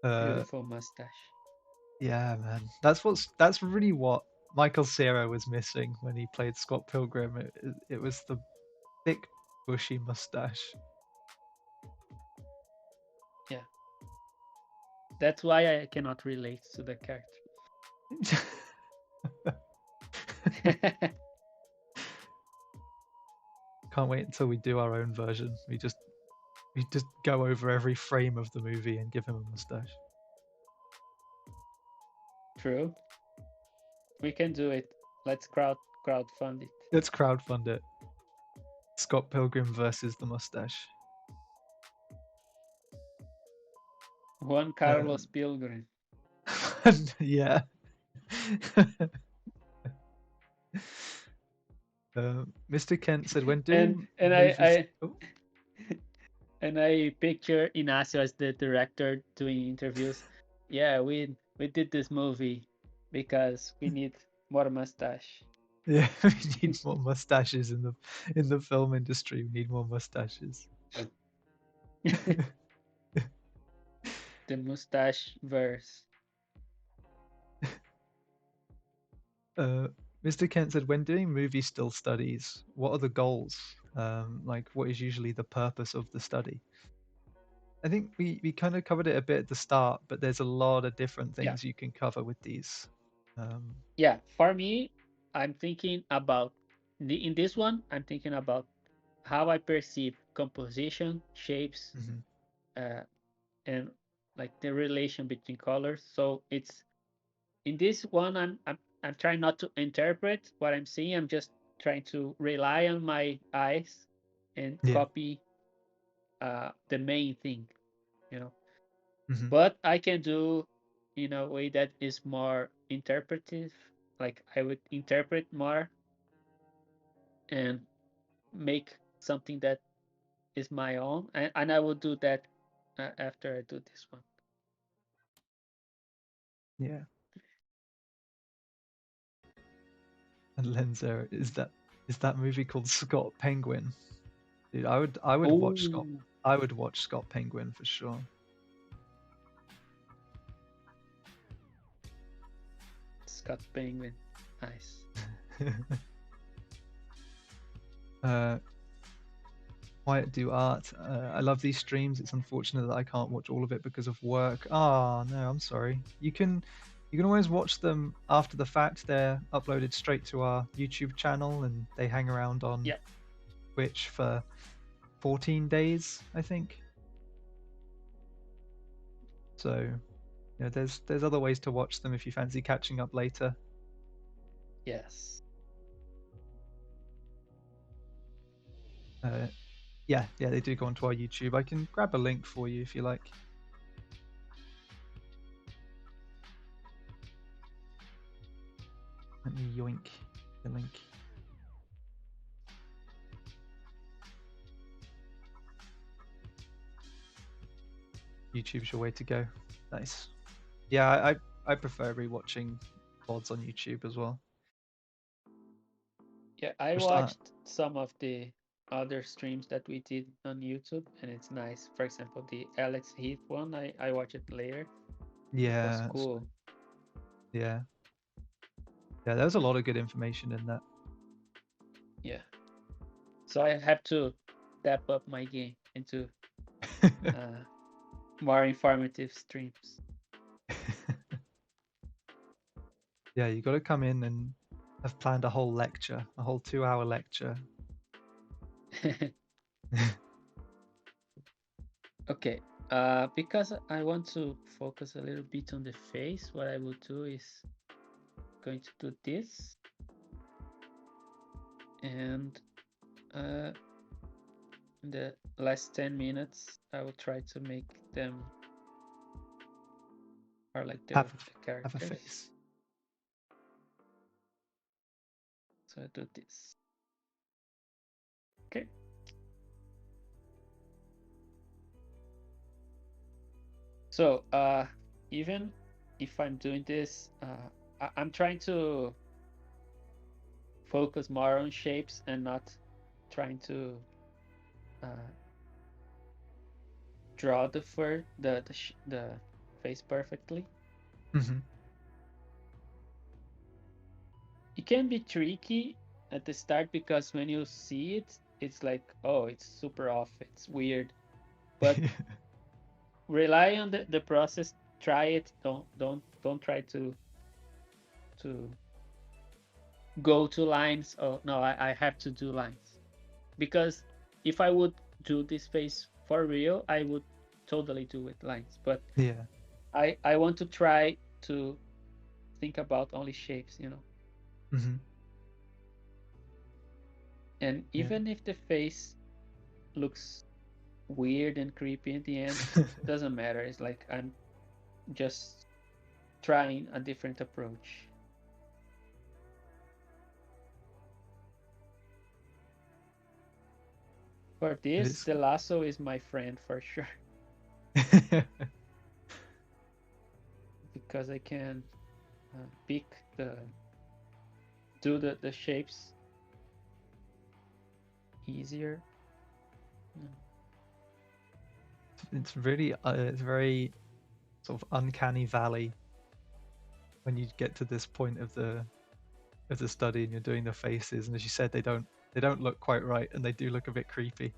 uh Beautiful mustache. yeah, man. That's really what Michael Cera was missing when he played Scott Pilgrim. It was the thick, bushy mustache. Yeah, that's why I cannot relate to the character. Can't wait until we do our own version. We just go over every frame of the movie and give him a mustache. True. We can do it. Let's crowdfund it. Let's crowdfund it. Scott Pilgrim versus the mustache. Juan Carlos Pilgrim. Yeah. Mr. Kent said when doing and movies. And I picture Ignacio as the director doing interviews. Yeah, we did this movie because we need more mustache. Yeah, we need more mustaches in the film industry. We need more mustaches. The mustache verse. Mr. Kent said, when doing movie still studies, what are the goals? Like, what is usually the purpose of the study? I think we kind of covered it a bit at the start, but there's a lot of different things you can cover with these. Yeah, for me, I'm thinking about in this one. I'm thinking about how I perceive composition, shapes, and like the relation between colors. So it's in this one. I'm trying not to interpret what I'm seeing. I'm just trying to rely on my eyes and copy the main thing, you know. But I can do in a way that is more interpretive. Like I would interpret more and make something that is my own, and I will do that after I do this one. Yeah. And Lenzer, is that movie called Scott Penguin? Dude, I would watch Scott. I would watch Scott Penguin for sure. Scott Penguin, nice. Quiet Do Art. I love these streams. It's unfortunate that I can't watch all of it because of work. Oh no, I'm sorry. You can always watch them after the fact. They're uploaded straight to our YouTube channel, and they hang around on Twitch for 14 days, I think. So, there's other ways to watch them if you fancy catching up later. Yes. Yeah, they do go onto our YouTube. I can grab a link for you if you like. Let me yoink the link. YouTube's your way to go. Nice. Yeah, I prefer rewatching VODs on YouTube as well. Yeah, I watched some of the other streams that we did on YouTube, and it's nice. For example, the Alex Heath one, I watched it later. Yeah. It was cool. Yeah. Yeah, there was a lot of good information in that. Yeah. So I have to step up my game into more informative streams. Yeah, you got to come in and have planned a whole lecture, a whole 2-hour lecture. Okay, because I want to focus a little bit on the face, what I will do is going to do this, and in the last 10 minutes, I will try to make them are like the characters. Have a face. So I do this. Okay. So even if I'm doing this, I'm trying to focus more on shapes and not trying to draw the face perfectly. Mm-hmm. it can be tricky at the start because when you see it, it's like, oh, it's super off, it's weird. But rely on the process. Try it. Don't try to go to lines. Oh no, I have to do lines because if I would do this face for real, I would totally do with lines. But Yeah. I want to try to think about only shapes, you know. Hmm. And Yeah. even if the face looks weird and creepy in the end, doesn't matter. It's like I'm just trying a different approach. For It this, is. the lasso is my friend for sure because I can pick the do the shapes easier. Mm. It's really, it's very sort of uncanny valley when you get to this point of the study and you're doing the faces, and as you said, they don't look quite right, and they do look a bit creepy.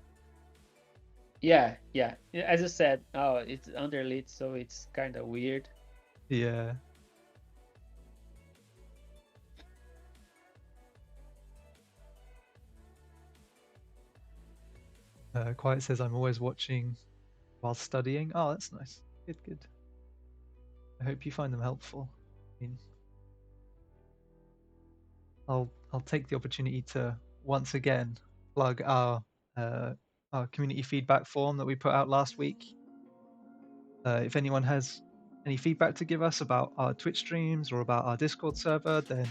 Yeah, yeah. As I said, oh, it's underlit, so it's kind of weird. Yeah. Quiet says I'm always watching while studying. Oh, that's nice. Good, good. I hope you find them helpful. I mean, I'll take the opportunity to once again plug uh, our community feedback form that we put out last week. If anyone has any feedback to give us about our Twitch streams or about our Discord server, then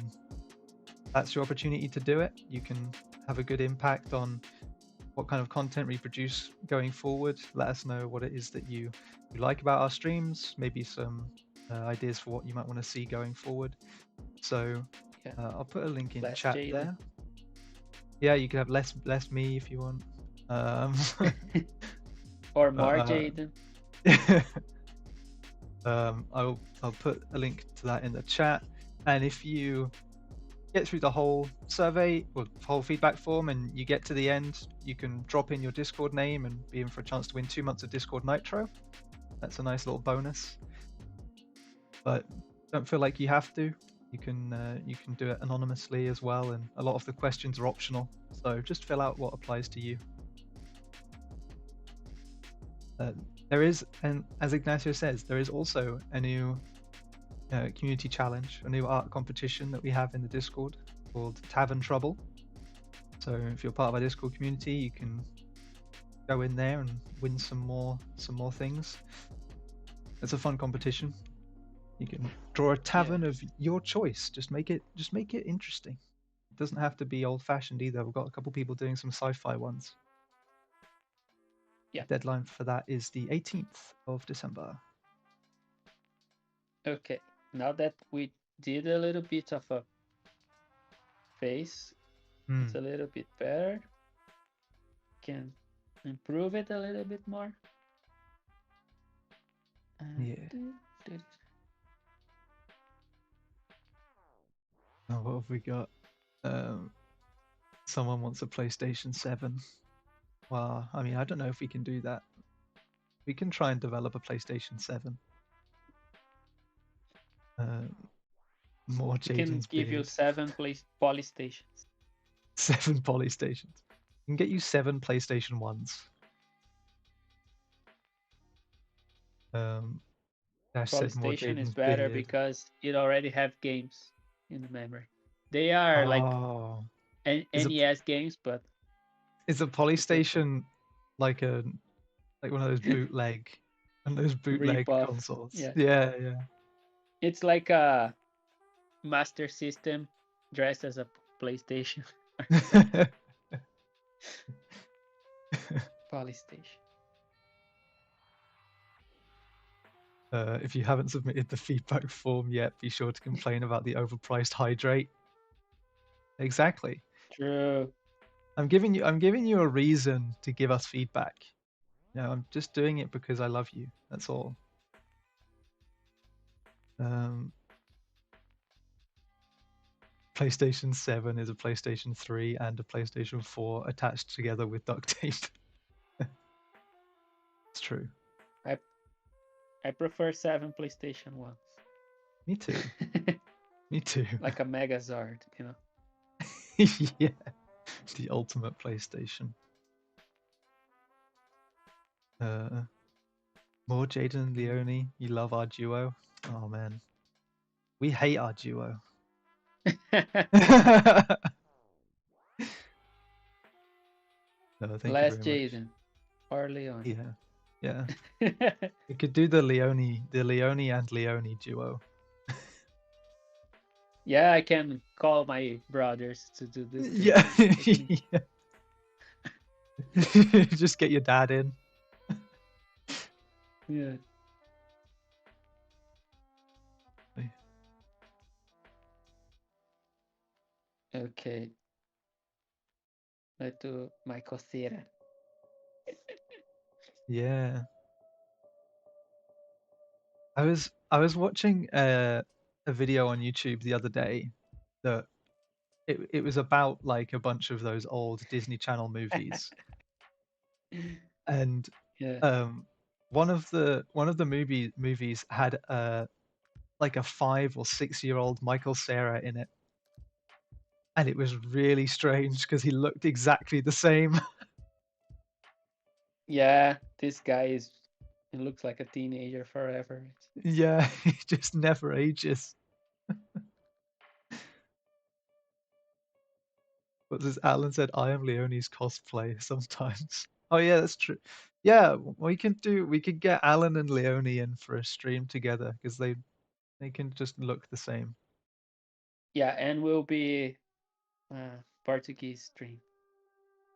that's your opportunity to do it. You can have a good impact on what kind of content we produce going forward. Let us know what it is that you like about our streams, maybe some ideas for what you might want to see going forward. So Yeah, I'll put a link in less chat Jaden there. Yeah, you can have less me if you want. Um, or but, more Jaden. I'll put a link to that in the chat, and if you get through the whole survey or whole feedback form and you get to the end, you can drop in your Discord name and be in for a chance to win 2 months of Discord Nitro. That's a nice little bonus. But don't feel like you have to. You can do it anonymously as well, and a lot of the questions are optional. So just fill out what applies to you. There is, and as Ignacio says, there is also a new community challenge, a new art competition that we have in the Discord called Tavern Trouble. So if you're part of our Discord community, you can go in there and win some more things. It's a fun competition. You can draw a Yeah, tavern of your choice. Just make it interesting. It doesn't have to be old fashioned either. We've got a couple people doing some sci-fi ones. yeah. The deadline for that is the 18th of December. Okay. Now that we did a little bit of a face, it's a little bit better. Can improve it a little bit more. Yeah. Oh, what have we got? Someone wants a PlayStation 7. Well, I mean, I don't know if we can do that. We can try and develop a PlayStation 7. More We can Jaden's give you beard. 7 poly stations. 7 PlayStations. We can get you 7 PlayStation 1s. Dash said more Polystation is Jaden's better beard. because it already have games in the memory. They are like Oh, NES games, but is a it's a PlayStation like a like one of those bootleg rip-off. consoles? Yeah. Yeah, yeah. It's like a Master System dressed as a PlayStation. Polystation. If you haven't submitted the feedback form yet, be sure to complain about the overpriced hydrate. Exactly. True. I'm giving you a reason to give us feedback. You know, I'm just doing it because I love you. That's all. Um, PlayStation 7 is a PlayStation 3 and a PlayStation 4 attached together with duct tape. It's true. I prefer 7 PlayStation ones. Me too. Me too. Like a Megazord, you know. Yeah. The ultimate PlayStation. More Jaden and Leoni. You love our duo. Oh man. We hate our duo. No, thank you Less very much. Jaden or Leon. Yeah. Yeah. We could do the Leoni and Leoni duo. Yeah, I can call my brothers to do this thing. Yeah. Yeah. Just get your dad in. Yeah. Okay. Let's do my coceira. Yeah. I was watching a video on YouTube the other day that it was about like a bunch of those old Disney Channel movies, and Yeah. one of the movies had like a 5 or 6 year old Michael Cera in it, and it was really strange because he looked exactly the same. Yeah, this guy is. He looks like a teenager forever. Yeah, he just never ages. But as Alan said, I am Leonie's cosplay sometimes. Oh yeah, that's true. Yeah, we could get Alan and Leonie in for a stream together because they can just look the same. Yeah, and will be Portuguese stream.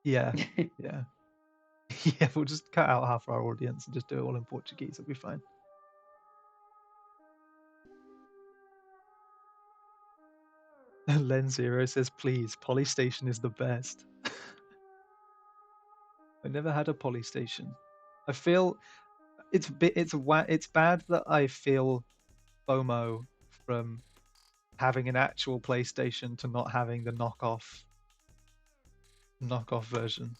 Yeah, yeah. Yeah, we'll just cut out half our audience and just do it all in Portuguese. It'll be fine. Len Zero says, please, Polystation is the best. I never had a Polystation. I feel it's bad that I feel FOMO from having an actual PlayStation to not having the knockoff version.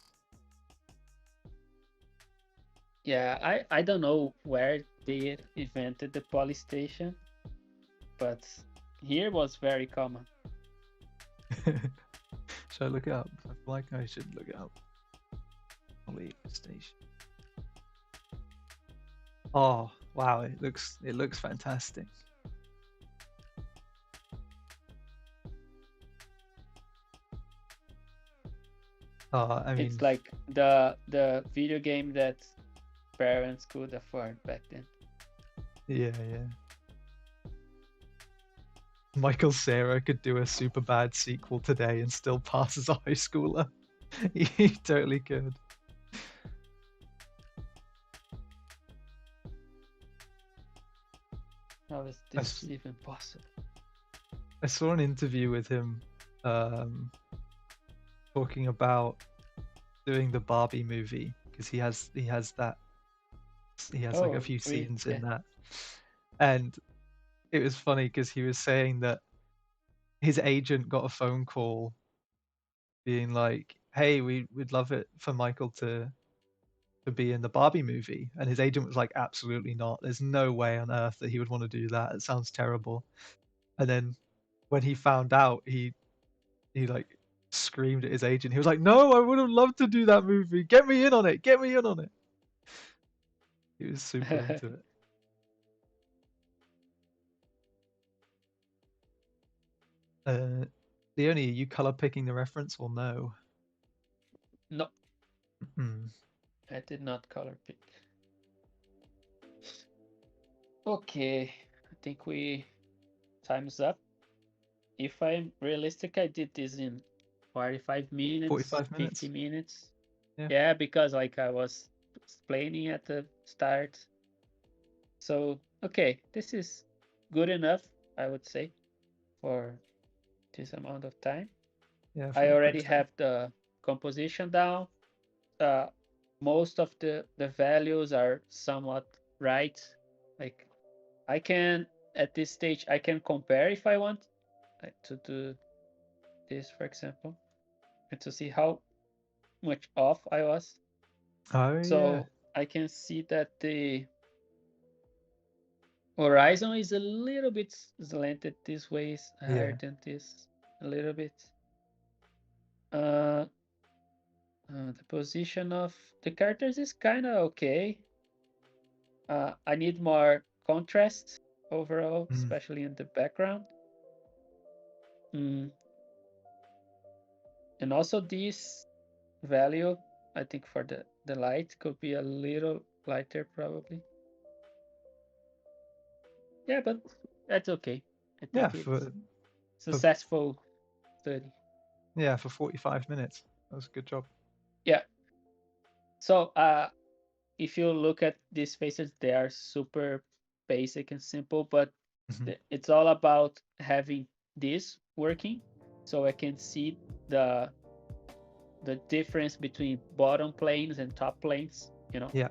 Yeah, I don't know where they invented the Polystation, but here was very common. Should I look it up? I feel like I should look it up. PlayStation. Oh wow, it looks fantastic. I mean, It's like the video game that parents could afford back then. yeah. Michael Cera could do a super bad sequel today and still pass as a high schooler. He totally could. How is this even possible? I saw an interview with him talking about doing the Barbie movie because he has like a few scenes in that, and it was funny because he was saying that his agent got a phone call being like, hey, we'd love it for Michael to be in the Barbie movie, and his agent was like, absolutely not, there's no way on earth that he would want to do that, it sounds terrible. And then when he found out, he like screamed at his agent. He was like, no, I would have loved to do that movie, get me in on it, get me in on it. He was super into it. Leonie, are you color picking the reference or no? No. Hmm. I did not color pick. Okay, I think time's up. If I'm realistic, I did this in 45 minutes, 45 minutes? 50 minutes. Yeah. Yeah, because like I was explaining at the start. So, okay, this is good enough, I would say, for this amount of time. Yeah. I already have the composition down. Most of the values are somewhat right. Like I can at this stage I can compare if I want to do this, for example, and to see how much off I was. Oh yeah. So I can see that the horizon is a little bit slanted this way, is higher Yeah. than this, a little bit. The position of the characters is kind of okay. I need more contrast overall, especially in the background. And also this value, I think for the light could be a little lighter probably. Yeah, but that's okay. I think it's successful study. Yeah, for 45 minutes. That was a good job. Yeah. So if you look at these faces, they are super basic and simple, but it's all about having this working, so I can see the difference between bottom planes and top planes, Yeah.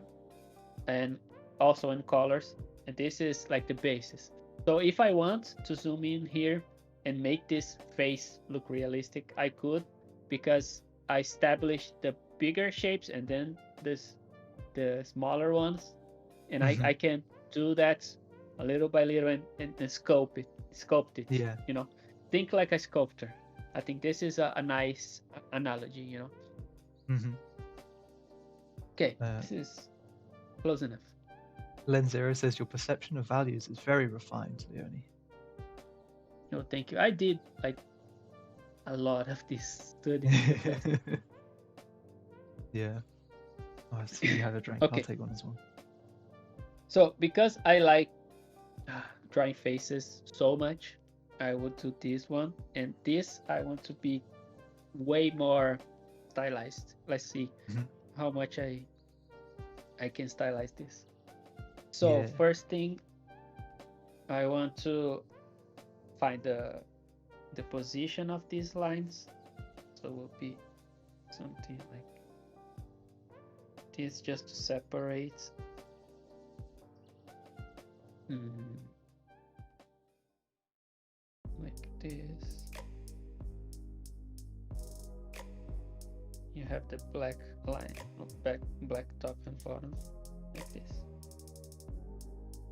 and also in colors. And this is like the basis. So if I want to zoom in here and make this face look realistic, I could, because I established the bigger shapes and then the smaller ones, and I can do that a little by little and sculpt it. Yeah. Think like a sculptor. I think this is a nice analogy. Okay, this is close enough. Lenzero says your perception of values is very refined, Leoni. No, thank you. I did like a lot of this study. Yeah. Oh, I see you have a drink. Okay. I'll take one as well. So because I like drawing faces so much, I would do this one, and this I want to be way more stylized. Let's see how much I can stylize this. So first thing, I want to find the position of these lines. So it will be something like this, just to separate. Like this. You have the black line, black top and bottom, like this.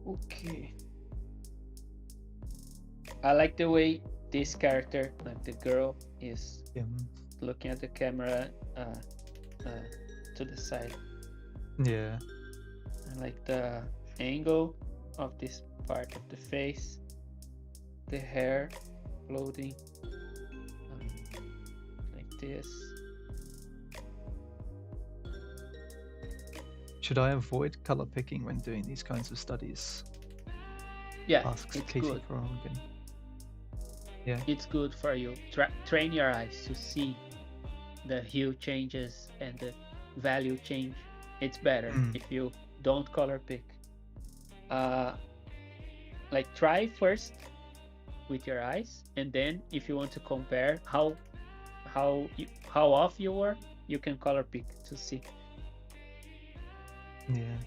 Okay. I like the way this character, like the girl, is looking at the camera to the side. Yeah. I like the angle of this part of the face, the hair floating like this. Should I avoid color picking when doing these kinds of studies? Yeah, asks it's Katie good. Krogan. Yeah, it's good for you. Train your eyes to see the hue changes and the value change. It's better if you don't color pick. Like try first with your eyes, and then if you want to compare how off you were, you can color pick to see. Yeah.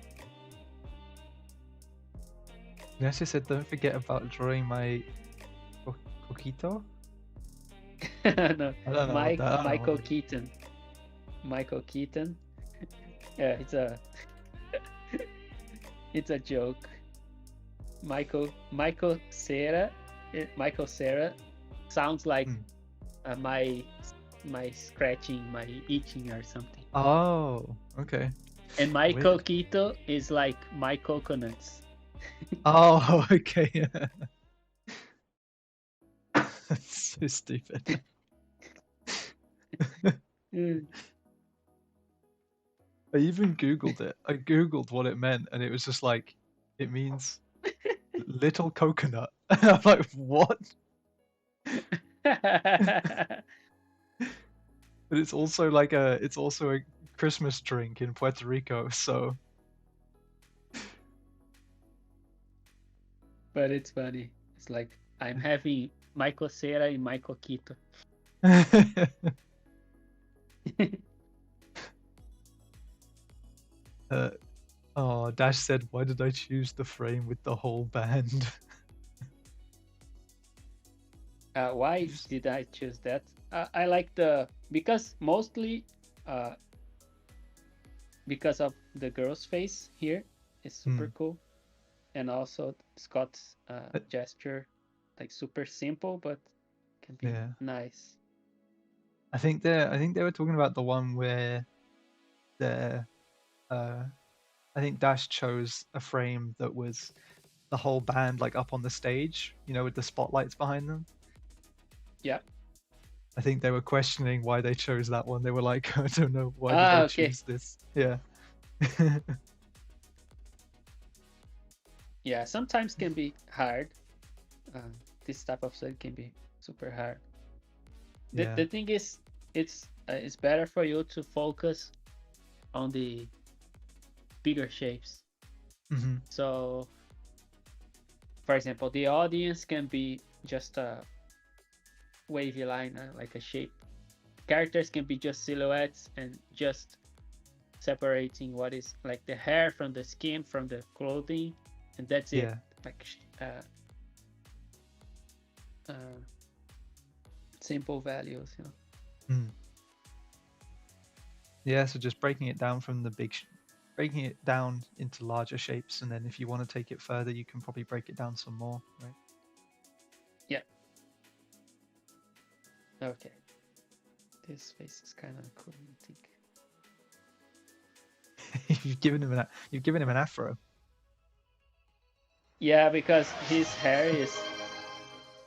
Nancy said, "Don't forget about drawing my coquito." No, I don't know Michael Keaton. Michael Keaton. Yeah, it's a joke. Michael Cera. Michael Cera sounds like my scratching, my itching or something. Oh, okay. And my coquito is like my coconuts. Oh, okay. That's so stupid. I even Googled it. I Googled what it meant, and it was just like, it means little coconut. I'm like, what? But it's also like a Christmas drink in Puerto Rico, so. But it's funny. It's like I'm having Michael Cera and Michael Quito. Dash said, "Why did I choose the frame with the whole band?" Why did I choose that? I like the because mostly uh because of the girl's face here is super Hmm. cool, and also Scott's Uh, gesture, like super simple but can be yeah. nice. I think they were talking about the one where they're uh I think Dash chose a frame that was the whole band like up on the stage, with the spotlights behind them. Yeah. I think they were questioning why they chose that one. They were like, I don't know, why did Ah, they okay. choose this? Yeah. Yeah, sometimes can be hard. Uh, this type of study can be super hard. The Yeah. the thing is, it's better for you to focus on the bigger shapes. Hmm. So, for example, the audience can be just a wavy line, like a shape. Characters can be just silhouettes and just separating what is like the hair from the skin from the clothing, and that's it. Yeah. Like uh, simple values. Mm. Yeah, so just breaking it down from breaking it down into larger shapes, and then if you want to take it further, you can probably break it down some more, right? Yeah. Okay. This face is kind of cool, I think. You've given him an afro. Yeah, because his hair is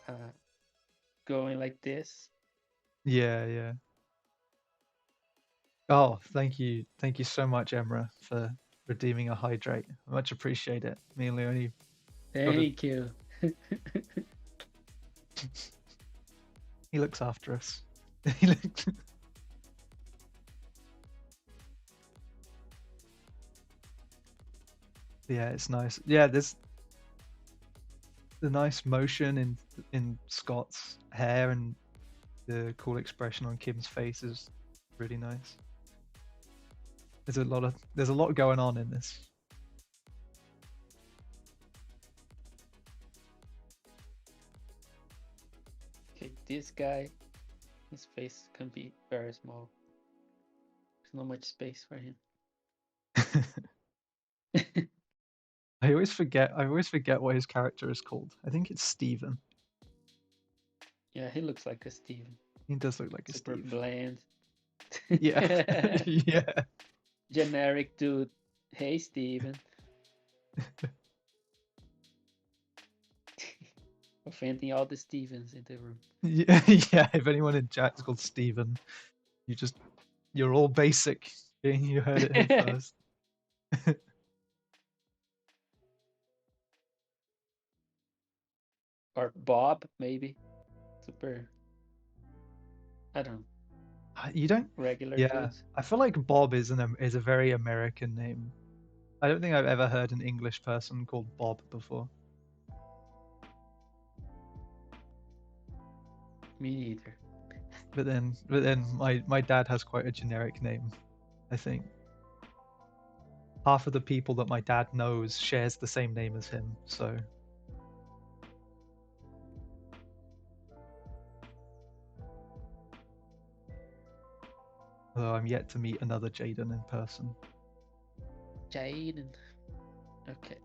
uh, going like this. Yeah, yeah. Oh, thank you so much, Emra, for redeeming a hydrate. Much appreciate it. Me and Leonie got to. Thank you. He looks after us. He looks- yeah, it's nice. Yeah, there's the nice motion in Scott's hair and the cool expression on Kim's face is really nice. There's a lot going on in this. Okay, this guy, his face can be very small. There's not much space for him. I always forget what his character is called. I think it's Steven. Yeah, he looks like a Steven. He does look like a Super Steve. bland. Yeah. Yeah. Generic dude. Hey, Steven. Offending all the Stevens in the room. Yeah, yeah. If anyone in chat is called Steven, you just you're all basic. You heard it here first. Or Bob, maybe. Super, I don't know, You don't. regular Yeah, dudes. I feel like Bob is a very American name. I don't think I've ever heard an English person called Bob before. Me neither. But then my dad has quite a generic name. I think half of the people that my dad knows shares the same name as him. So, although I'm yet to meet another Jaden in person. Jaden. Okay.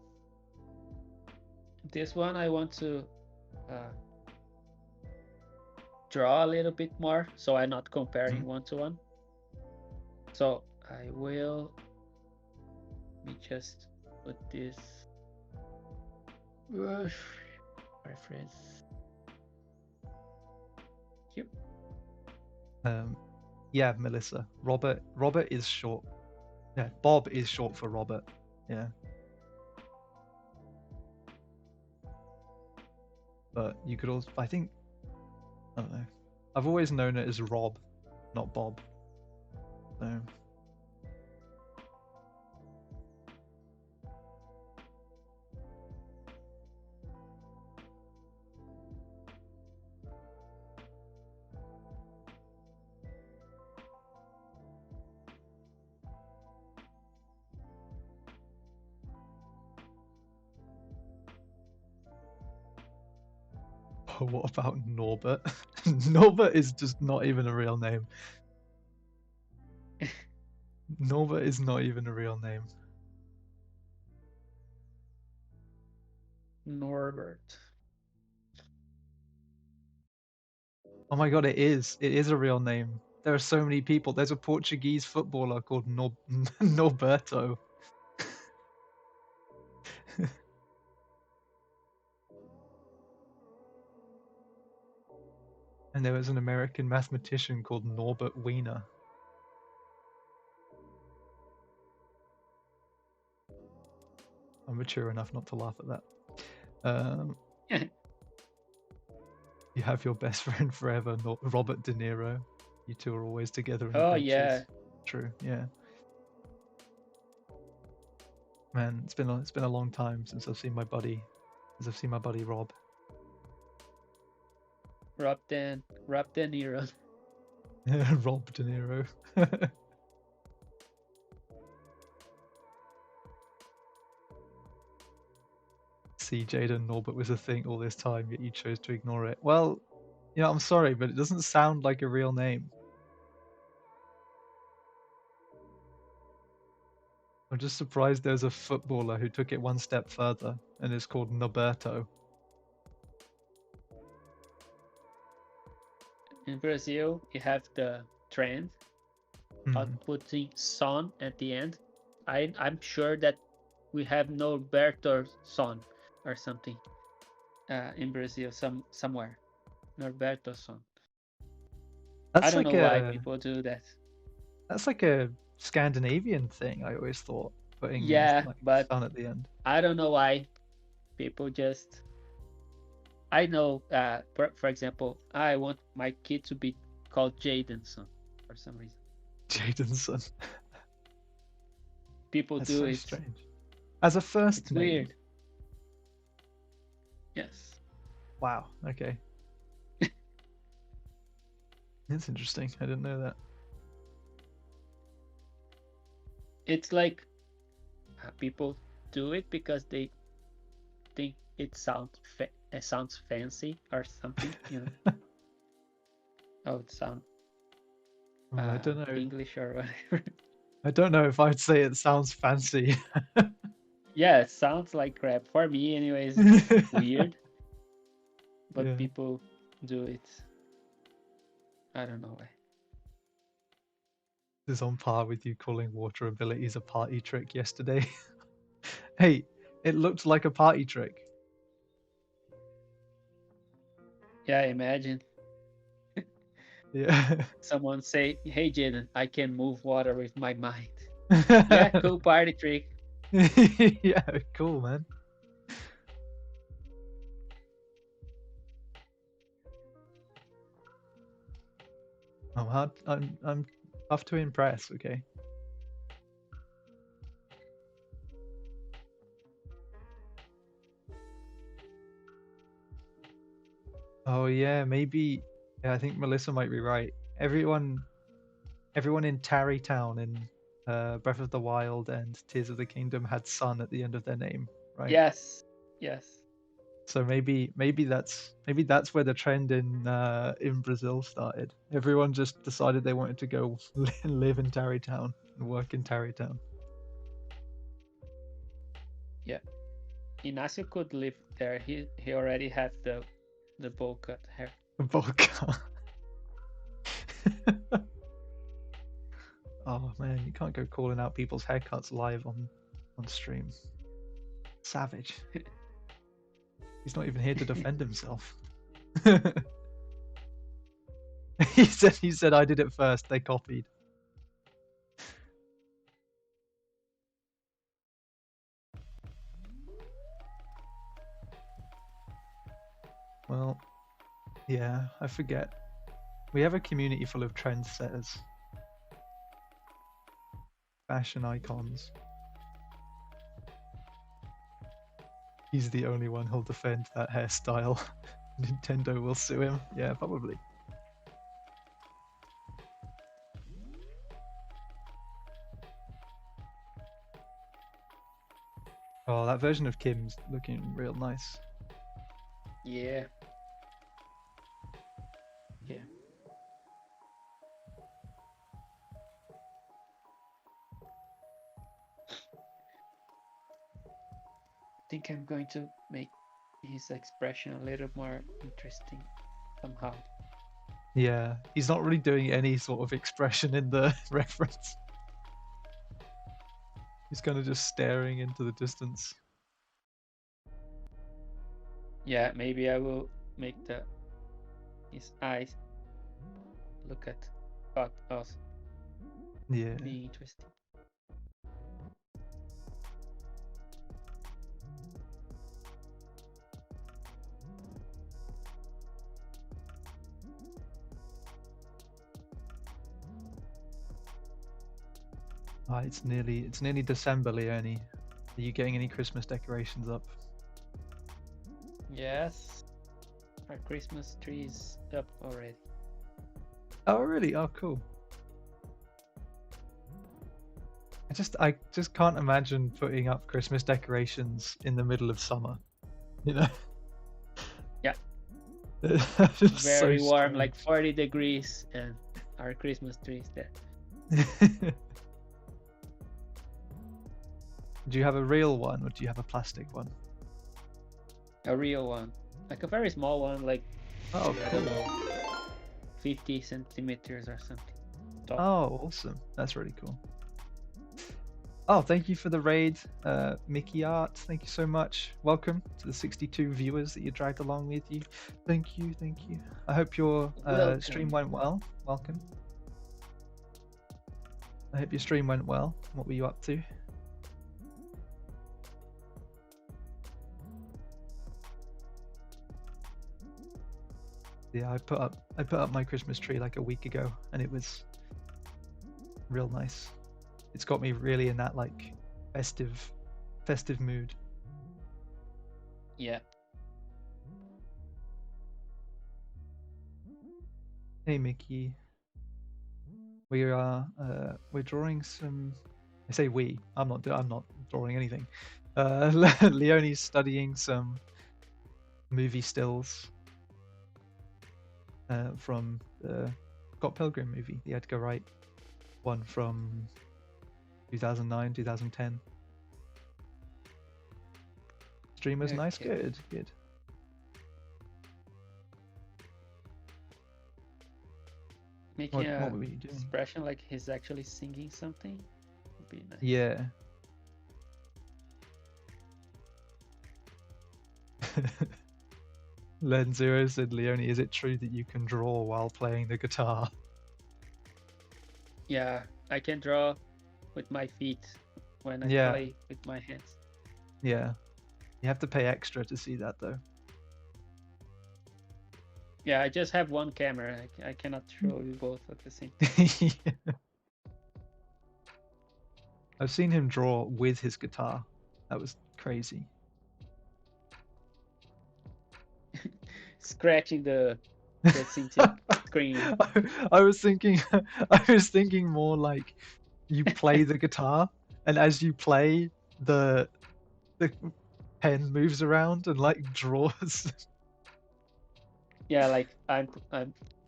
This one I want to uh, draw a little bit more so I'm not comparing Mhm. one to one. So I will let me just put this reference here. Yeah, Melissa. Robert is short. Yeah, Bob is short for Robert. Yeah, but you could also. I think. I don't know. I've always known it as Rob, not Bob. So. Oh, what about Norbert? Norbert is just not even a real name. Norbert is not even a real name. Norbert. Oh my god, it is. It is a real name. There are so many people. There's a Portuguese footballer called Norberto. And there was an American mathematician called Norbert Wiener. I'm mature enough not to laugh at that. You have your best friend forever, Robert De Niro. You two are always together in Oh adventures. yeah. True, yeah. Man, it's been a long time since I've seen my buddy Rob. Rob De Niro. Rob De Niro. See, Jaden, Norbert was a thing all this time, yet you chose to ignore it. Well, I'm sorry, but it doesn't sound like a real name. I'm just surprised there's a footballer who took it one step further and is called Norberto. In Brazil, you have the trend of putting son at the end. I'm sure that we have Norberto son or something in Brazil somewhere. Norberto son. I That's don't like know why people do that. That's like a Scandinavian thing, I always thought, putting Yeah, like but son at the end. I don't know why people just. I know, for example, I want my kid to be called Jadenson for some reason. Jadenson. People That's do so it. strange. As a first It's name. weird. Yes. Wow. Okay. That's interesting. I didn't know that. It's like people do it because they think it sounds fancy or something, Oh, it sounds I don't know. English or whatever. I don't know if I'd say it sounds fancy. Yeah, it sounds like crap. For me, anyways, it's weird. But Yeah. people do it. I don't know why. This is on par with you calling water abilities a party trick yesterday. Hey, it looked like a party trick. Yeah, imagine Yeah. someone say, "Hey, Jaden, I can move water with my mind." Yeah, cool party trick. Yeah, cool, man. I'm tough to impress, okay? Oh yeah, maybe. Yeah, I think Melissa might be right. Everyone in Tarrytown in Breath of the Wild and Tears of the Kingdom had "son" at the end of their name, right? Yes. So maybe that's where the trend in Brazil started. Everyone just decided they wanted to go live in Tarrytown and work in Tarrytown. Yeah. Ignacio could live there. He already has the bowl cut hair. Vodka. Oh man, you can't go calling out people's haircuts live on stream. Savage. He's not even here to defend himself. He said I did it first, they copied. Well, yeah, I forget. We have a community full of trendsetters. Fashion icons. He's the only one who'll defend that hairstyle. Nintendo will sue him. Yeah, probably. Oh, that version of Kim's looking real nice. Yeah. Yeah. I think I'm going to make his expression a little more interesting somehow. Yeah, he's not really doing any sort of expression in the reference. He's kind of just staring into the distance. Yeah, maybe I will make his eyes look at us. Yeah. Be interesting. It's nearly December, Leoni. Are you getting any Christmas decorations up? Yes, our Christmas tree is up already. Oh, really? Oh, cool. I just can't imagine putting up Christmas decorations in the middle of summer. You know? Yeah. It's so Very warm, strange. like 40 degrees, and our Christmas tree is there. Do you have a real one, or do you have a plastic one? A real one, like a very small one, like Oh, I cool. don't know, 50 centimeters or something. Tall. Oh, awesome. That's really cool. Oh, thank you for the raid, Mickey Art. Thank you so much. Welcome to the 62 viewers that you dragged along with you. Thank you, thank you. I hope your stream went well. Welcome. I hope your stream went well. What were you up to? Yeah, I put up my Christmas tree like a week ago, and it was real nice. It's got me really in that like festive mood. Yeah. Hey Mickey, we're drawing some. I say we. I'm not drawing anything. Leonie's studying some movie stills from the Scott Pilgrim movie, the Edgar Wright one from 2009, 2010. Stream was nice. Good. Making what were you doing? Expression like he's actually singing something would be nice. Yeah. Len Zero said, Leoni, is it true that you can draw while playing the guitar? Yeah, I can draw with my feet when I play with my hands. Yeah. You have to pay extra to see that though. Yeah, I just have one camera. I cannot show you both at the same time. Yeah. I've seen him draw with his guitar. That was crazy. Scratching the screen. I was thinking more like you play the guitar, and as you play, the pen moves around and like draws. Yeah, like I'm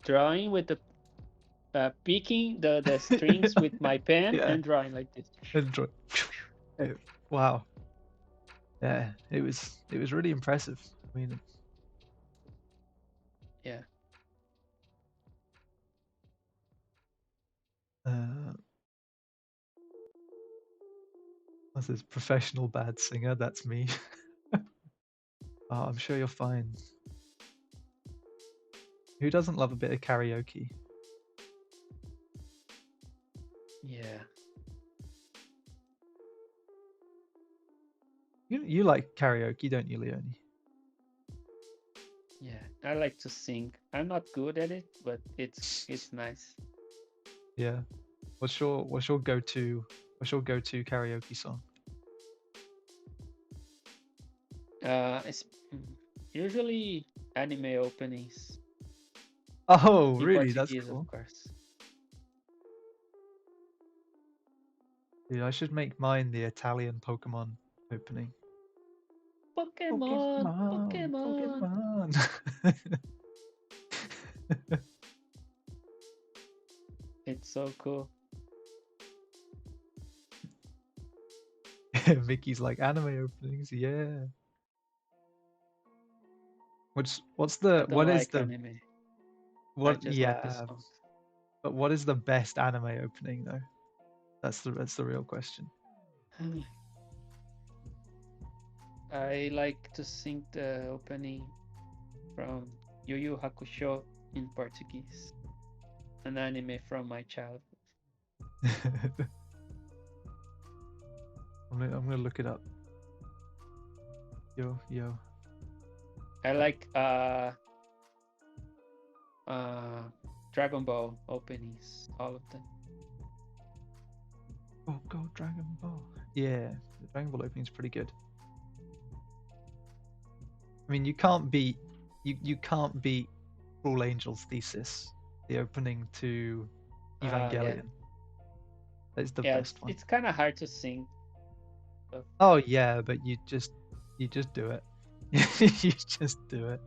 drawing with the picking the strings with my pen and drawing like this. Wow. Yeah, it was really impressive. I mean, yeah. What's this? Professional bad singer? That's me. Oh, I'm sure you're fine. Who doesn't love a bit of karaoke? Yeah. You like karaoke, don't you, Leoni? Yeah, I like to sing. I'm not good at it, but it's nice. Yeah. What's your go-to karaoke song? It's usually anime openings. Oh, In really? That's Portuguese, cool. of course. Dude, I should make mine the Italian Pokemon opening. Pokemon. Pokemon. That's so cool. Mickey's like anime openings, yeah. What's I the don't what is like the anime. I what just like the yeah, songs. but what is the best anime opening though? That's the real question. I like to sing the opening from Yu Yu Hakusho in Portuguese, an anime from my childhood. I'm gonna look it up. Yo. I like uh Dragon Ball openings, all of them. Oh, go Dragon Ball. Yeah, the Dragon Ball opening is pretty good. I mean, you can't beat Cruel Angel's Thesis, the opening to Yeah, Evangelion. It's the yeah. best one. It's kind of hard to sing. So Oh yeah, but you just do it. You just do it.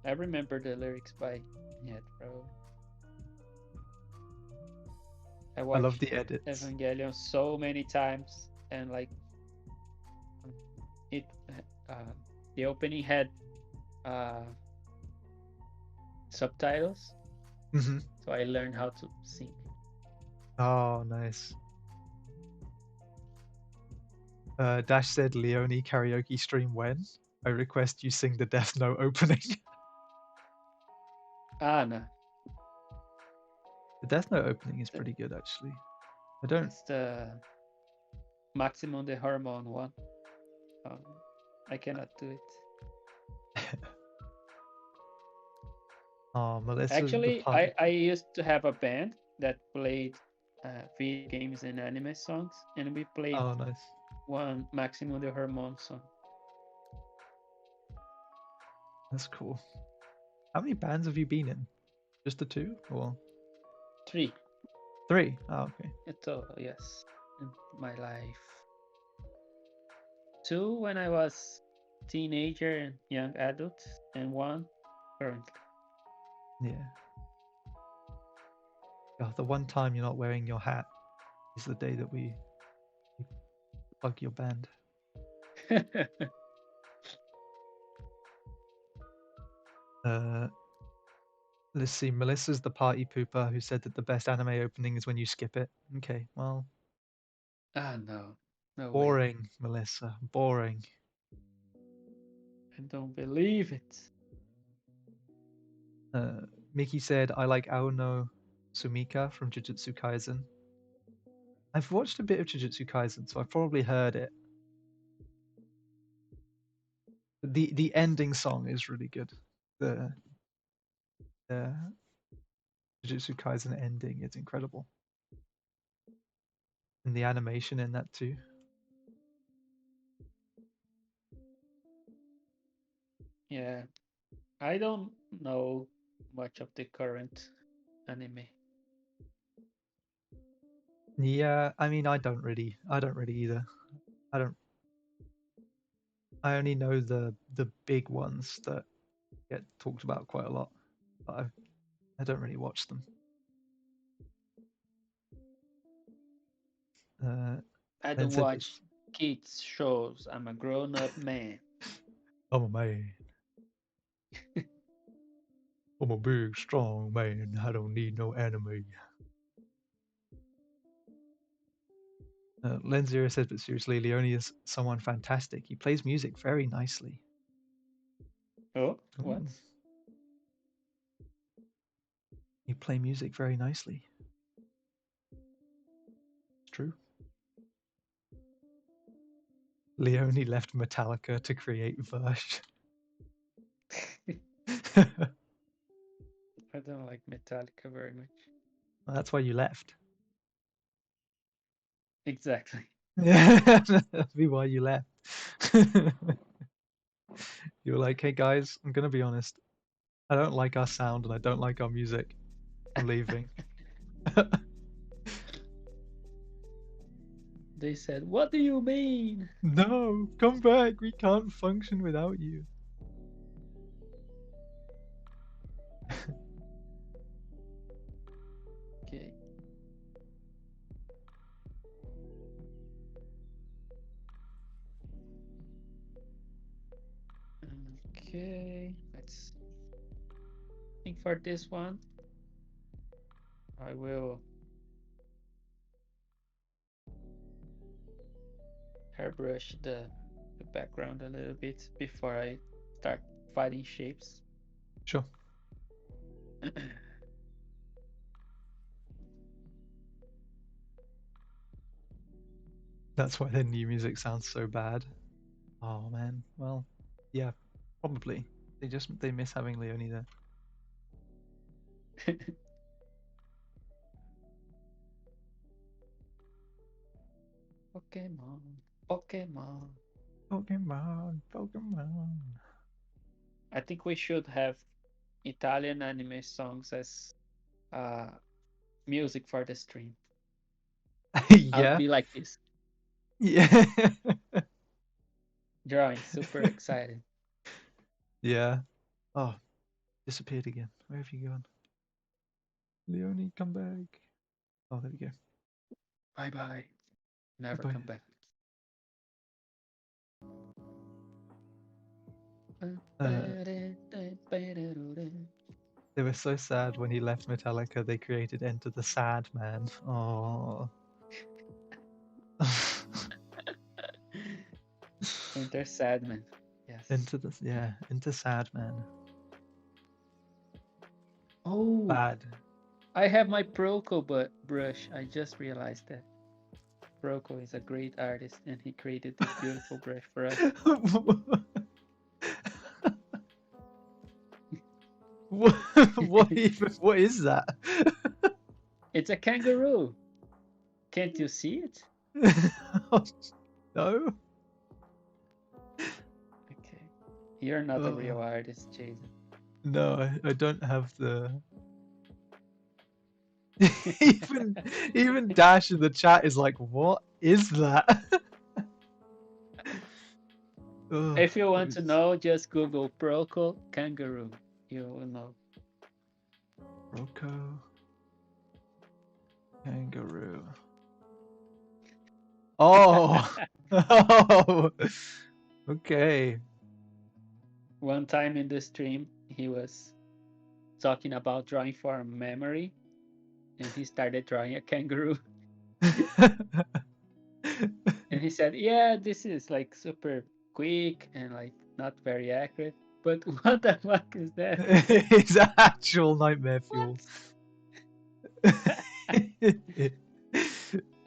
I remember the lyrics by head, bro. I I love watched the edits. Evangelion so many times, and like it, the opening had uh, subtitles, Hmm. so I learned how to sing. Oh, nice. Dash said Leoni karaoke stream when? I request you sing the Death Note opening. Ah, no, The Death Note opening is pretty good actually. I don't. it's the maximum the hormone one. Um, I cannot do it. Oh, Melissa's the Actually, party. I used to have a band that played video games and anime songs, and we played Oh, nice. one Maximum the Hormone song. That's cool. How many bands have you been in? Just the two or 3 three? Oh, okay. in total, yes, in my life. 2 when I was teenager and young adult, and 1 currently. Yeah. Oh, the one time you're not wearing your hat is the day that we plug your band. Let's see. Melissa's the party pooper who said that the best anime opening is when you skip it. Okay, well, Ah, no, no way. boring, Melissa. Boring. I don't believe it. Miki said, I like Aono Sumika from Jujutsu Kaisen. I've watched a bit of Jujutsu Kaisen, so I've probably heard it. The ending song is really good. The Jujutsu Kaisen ending is incredible. And the animation in that too. Yeah, I don't know much of the current anime. Yeah, I mean I don't really either. I don't I only know the big ones that get talked about quite a lot. But I don't really watch them. I Then don't said watch kids shows. I'm a grown-up man. I'm a man. I'm a big strong man. I don't need no anime. Lenzero said, but seriously, Leone is someone fantastic. He plays music very nicely. Oh, what? Ooh. You play music very nicely. It's true. Leone left Metallica to create Verge. I don't like Metallica very much. Well, that's why you left. Exactly. Yeah, that'd be why you left. You were like, hey guys, I'm gonna be honest. I don't like our sound and I don't like our music. I'm leaving. They said, "What do you mean?" No, come back. We can't function without you. Okay, let's think for this one. I will airbrush the background a little bit before I start fighting shapes. Sure. That's why the new music sounds so bad. Oh man. Well, yeah, probably. They miss having Leoni there. Pokemon, Pokemon. Pokemon. I think we should have Italian anime songs as uh, music for the stream. I'll Yeah. be like this, Yeah. drawing, super excited. Yeah. Oh, disappeared again. Where have you gone? Leoni, come back. Oh, there we go. Bye bye. Never Goodbye. come back. They were so sad when he left Metallica. They created Enter the Sad Man. Oh. Enter Sadman. Yes. Enter Sad Man. Oh, Bad. I have my Proco brush. I just realized that. Proco is a great artist and he created this beautiful brush for us. What is that? It's a kangaroo. Can't you see it? No. Okay. You're not a real artist, Jason. No, I don't have the. Even Dash in the chat is like, what is that? If you want to know, just Google Proco kangaroo. You will know. Proco kangaroo. Oh. Oh. Okay. One time in the stream, he was talking about drawing for memory, and he started drawing a kangaroo. And he said, "Yeah, this is like super quick and like not very accurate. But what the fuck is that?" It's actual nightmare fuel.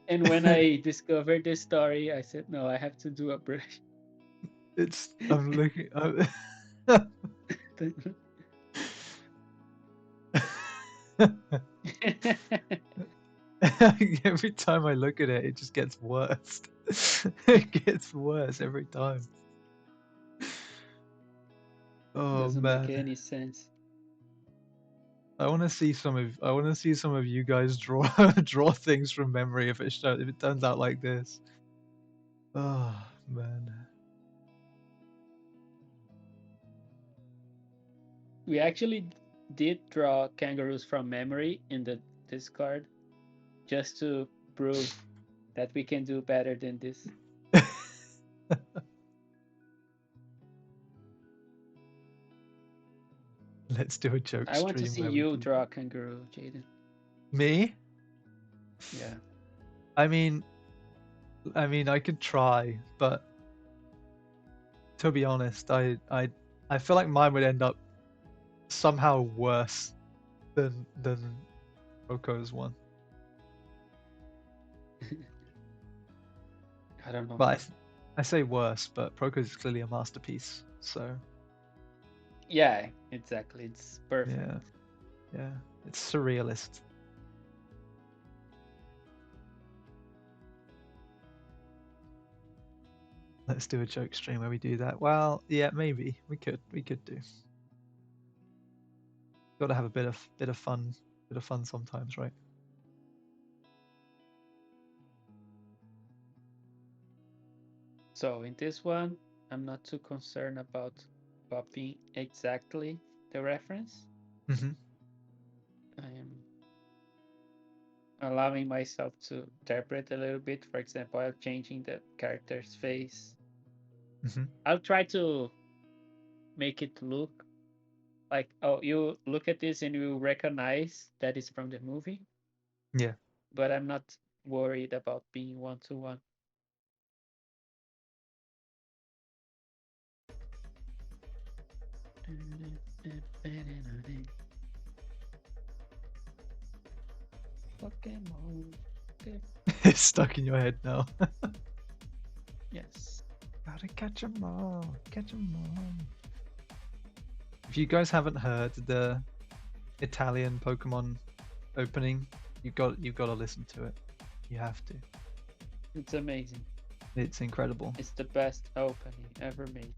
And when I discovered this story, I said, "No, I have to do a brush." I'm looking. Every time I look at it, it just gets worse. It gets worse every time. Oh Doesn't man, make any sense. I want to see some of you guys draw draw things from memory if it turns out like this. Oh man. We actually did draw kangaroos from memory in the Discord just to prove that we can do better than this. Let's do a joke I want to stream see where we you do draw a kangaroo, Jaden. me. Yeah. I mean, I could try, but to be honest, I feel like mine would end up somehow worse than Roko's one. I don't know. But I say worse, but Proko's is clearly a masterpiece. So Yeah, exactly. It's perfect. yeah, it's surrealist. Let's do a joke stream where we do that. Well, yeah, maybe we could do. Got to have a bit of fun sometimes, right? So in this one, I'm not too concerned about copying exactly the reference. Mm-hmm. I am allowing myself to interpret a little bit. For example, I'm changing the character's face. Mm-hmm. I'll try to make it look like, oh, you look at this and you recognize that it's from the movie. Yeah. But I'm not worried about being 1-to-1. Pokemon. It's stuck in your head now. Yes. Gotta catch 'em all. Catch 'em all. If you guys haven't heard the Italian Pokemon opening, you've got to listen to it. You have to. It's amazing. It's incredible. It's the best opening ever made.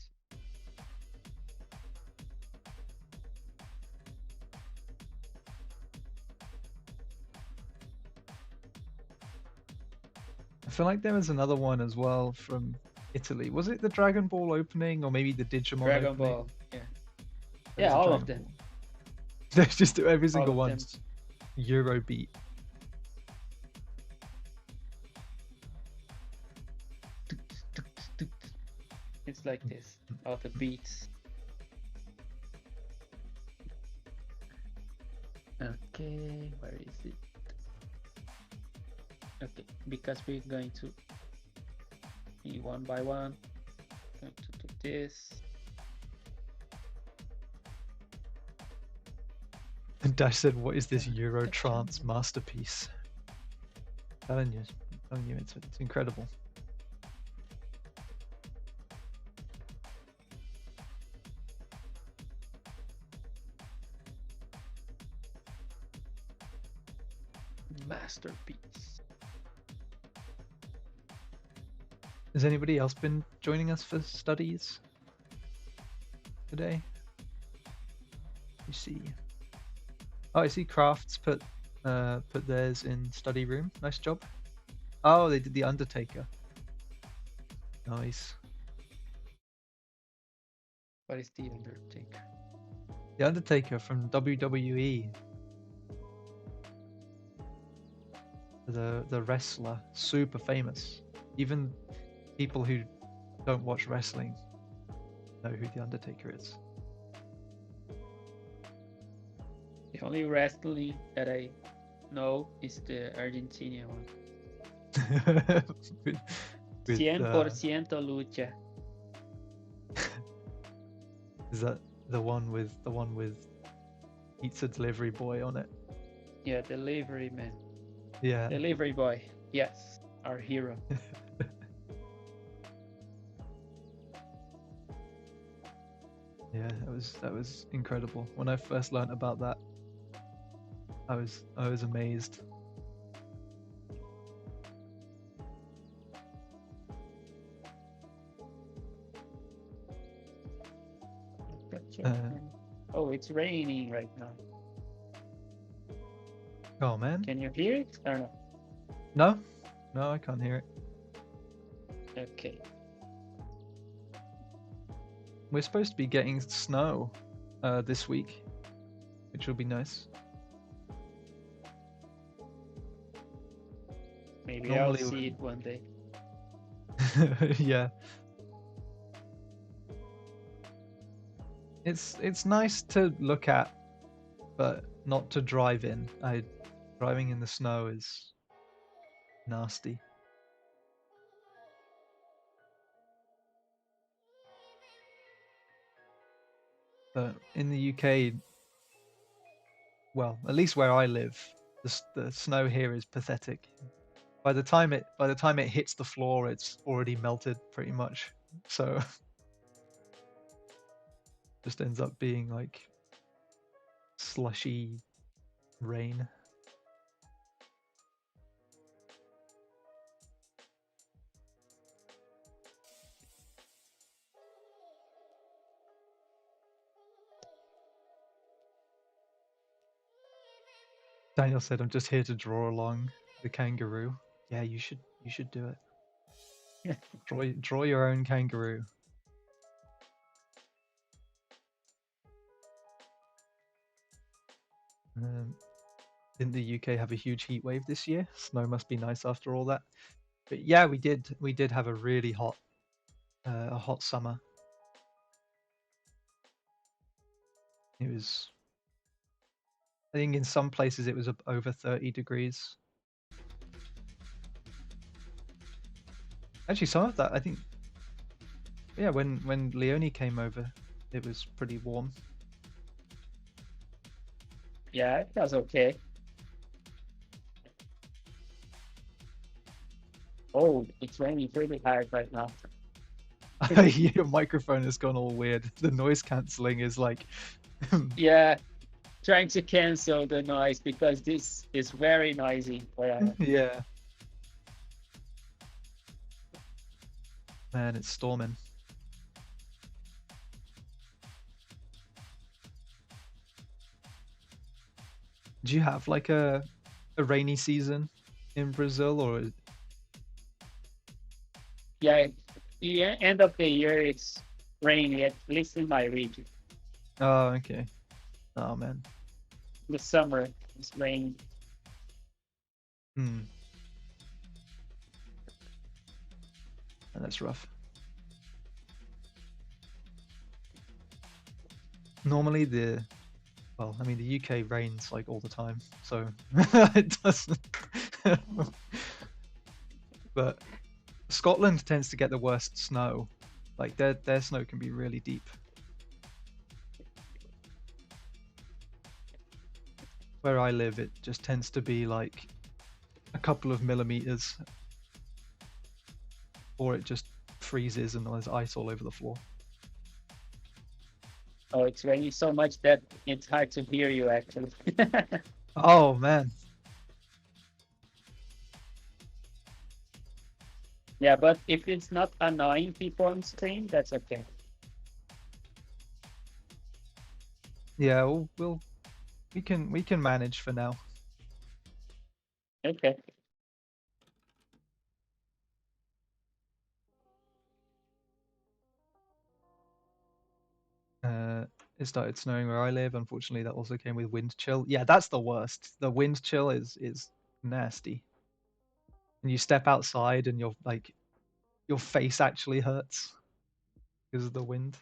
I feel like there was another one as well from Italy. Was it the Dragon Ball opening or maybe the Digimon Dragon opening? Ball. Yeah. There was Yeah, a all of Dragon them. Ball. There's just every single of them. one's Eurobeat. It's like this. All the beats. Okay, where is it? Okay, because we're going to be one by one. Going to do this. And Dash said, "What is this Euro trance masterpiece?" Telling you, it's incredible. Masterpiece. Has anybody else been joining us for studies today? You see. Oh, I see Crafts put theirs in study room. Nice job. Oh, they did the Undertaker. Nice. What is the Undertaker? The Undertaker from WWE. The wrestler, super famous. Even people who don't watch wrestling know who the Undertaker is. The only wrestling that I know is the Argentinian one. with, 100% lucha. Is that the one with pizza delivery boy on it? Yeah, delivery man. Yeah. Delivery boy. Yes, our hero. Yeah, that was incredible. When I first learned about that, I was amazed. Oh, it's raining right now. Oh man. Can you hear it or no? No, no, I can't hear it. Okay. We're supposed to be getting snow this week, which will be nice. Maybe Normally I'll see it one day. Yeah. It's nice to look at, but not to drive in. Driving in the snow is nasty. But in the UK, well, at least where I live, the snow here is pathetic. By the time it hits the floor, it's already melted pretty much. So just ends up being like slushy rain. Daniel said, "I'm just here to draw along the kangaroo." Yeah, you should do it. Draw your own kangaroo. Didn't the UK have a huge heat wave this year? Snow must be nice after all that. But yeah, we did have a really hot, a hot summer. It was, I think in some places it was over 30 degrees. Actually, some of that, I think, yeah, when Leoni came over, it was pretty warm. Yeah, it was okay. Oh, it's raining pretty hard right now. Your microphone has gone all weird. The noise cancelling is like, Yeah, trying to cancel the noise because this is very noisy where I am. yeah, man, it's storming. Do you have like a rainy season in Brazil, or Yeah, the end of the year it's rainy, at least in my region. oh, okay. Oh man. The summer is rainy. Hmm. That's rough. Normally well, I mean the UK rains like all the time, so it doesn't. But Scotland tends to get the worst snow. Like their snow can be really deep. Where I live, it just tends to be like a couple of millimeters, or it just freezes and there's ice all over the floor. Oh, it's raining so much that it's hard to hear you actually. Oh man. Yeah, but if it's not annoying people on stream, that's okay. Yeah, we can manage for now. Okay. It started snowing where I live. Unfortunately, that also came with wind chill. Yeah, that's the worst. The wind chill is nasty. And you step outside and your face actually hurts because of the wind.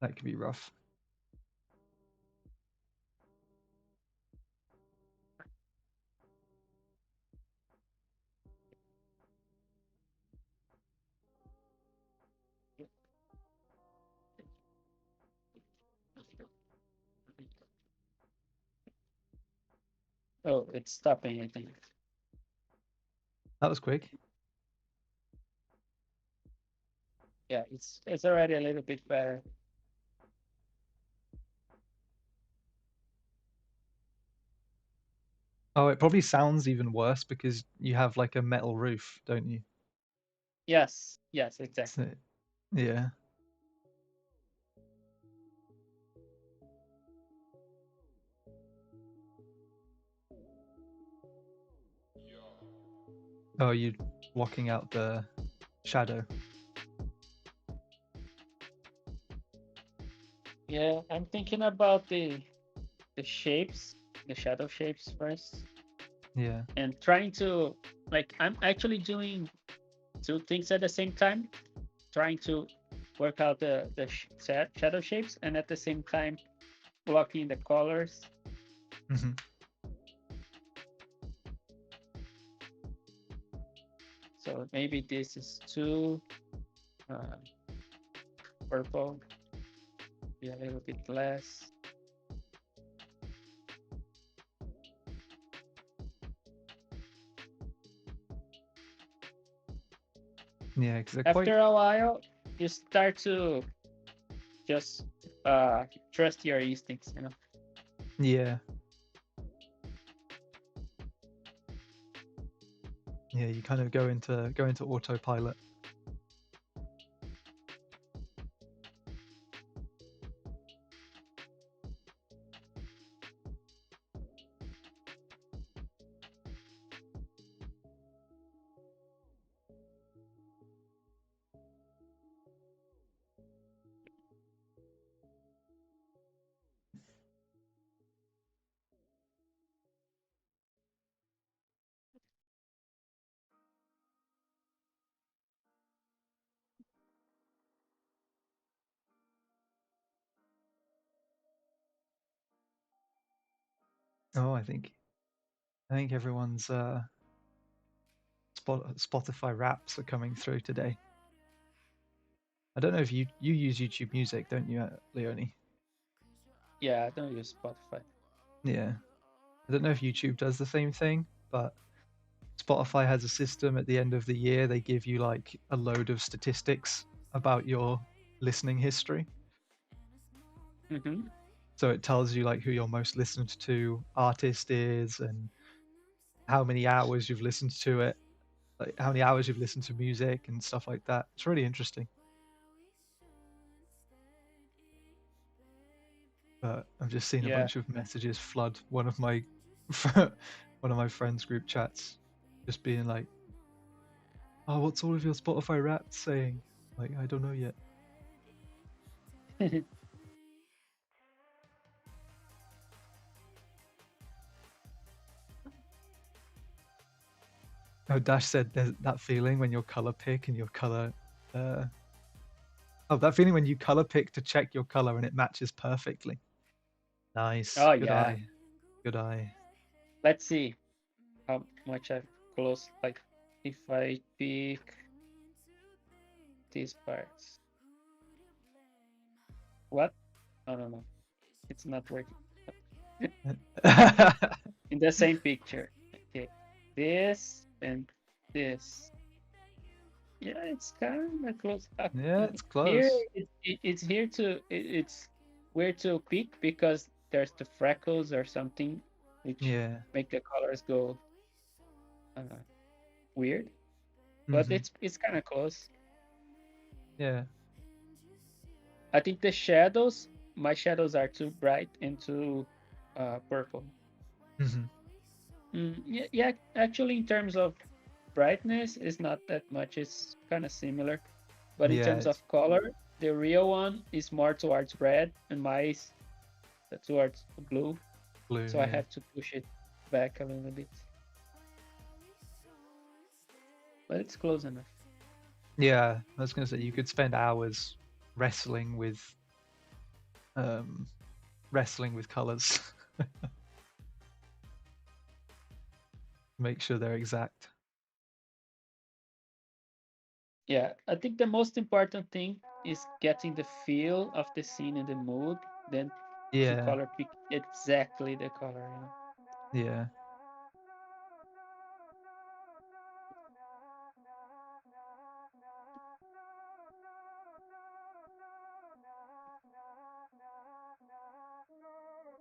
That can be rough. Oh, it's stopping, I think. That was quick. Yeah, it's already a little bit better. Oh, it probably sounds even worse because you have like a metal roof, don't you? Yes, So, exactly. yeah. Oh, you blocking out the shadow. Yeah, I'm thinking about the shapes, the shadow shapes first, Yeah. and trying to like I'm actually doing two things at the same time, trying to work out the shadow shapes and at the same time blocking the colors. Hmm. So maybe this is too uh, purple, be a little bit less. Yeah, because they're quite. After a while, you start to just trust your instincts, you know. Yeah. Yeah, you kind of go into autopilot. Oh, I think everyone's Spotify Wraps are coming through today. I don't know if you use YouTube Music, don't you, Leone? Yeah, I don't use Spotify. Yeah. I don't know if YouTube does the same thing, but Spotify has a system at the end of the year. They give you like a load of statistics about your listening history. Hmm. So it tells you like who your most listened to artist is and how many hours you've listened to it, like how many hours you've listened to music and stuff like that. It's really interesting. But I've just seen a Yeah. bunch of messages flood one of my one of my friends' group chats, just being like, "Oh, what's all of your Spotify Wrapped saying?" Like, I don't know yet. Oh, Dash said there's that feeling when you color pick and your color. Uh, oh, that feeling when you color pick to check your color and it matches perfectly. Nice. Oh Good yeah. eye. Good eye. Let's see how much I've closed. Like if I pick these parts. What? No, no, no. It's not working. In the same picture. Okay. This and this. Yeah, it's kind of close. Yeah, it's Here, close. it's here to it's where to pick because there's the freckles or something which Yeah. make the colors go uh, weird. But Hmm. it's kind of close. Yeah. I think the shadows, my shadows are too bright and too purple. Hmm. Yeah, yeah, actually, in terms of brightness, it's not that much. It's kind of similar. But in Yeah, terms it's of color, the real one is more towards red, and my is towards blue. blue. So I Yeah. have to push it back a little bit. But it's close enough. Yeah. I was gonna say you could spend hours wrestling with um wrestling with colors. Make sure they're exact. Yeah, I think the most important thing is getting the feel of the scene and the mood, then to Yeah. color pick exactly the color, you know. Yeah.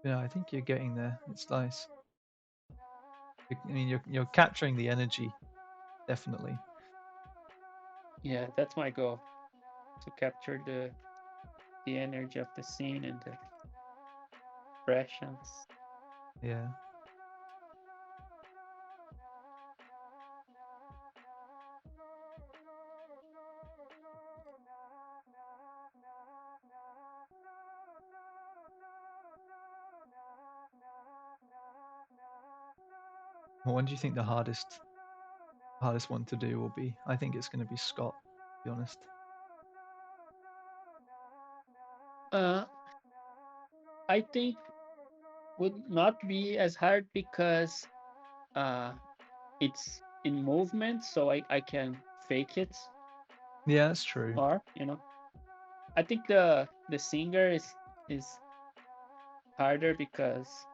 Yeah, I think you're getting there. It's nice. I mean, you're capturing the energy, definitely. Yeah, that's my goal, to capture the energy of the scene and the expressions. Yeah. What one do you think the hardest one to do will be? I think it's going to be Scott, to be honest. Uh, I think would not be as hard because uh, it's in movement, so I can fake it Yeah, that's true. more. You know, I think the singer is harder because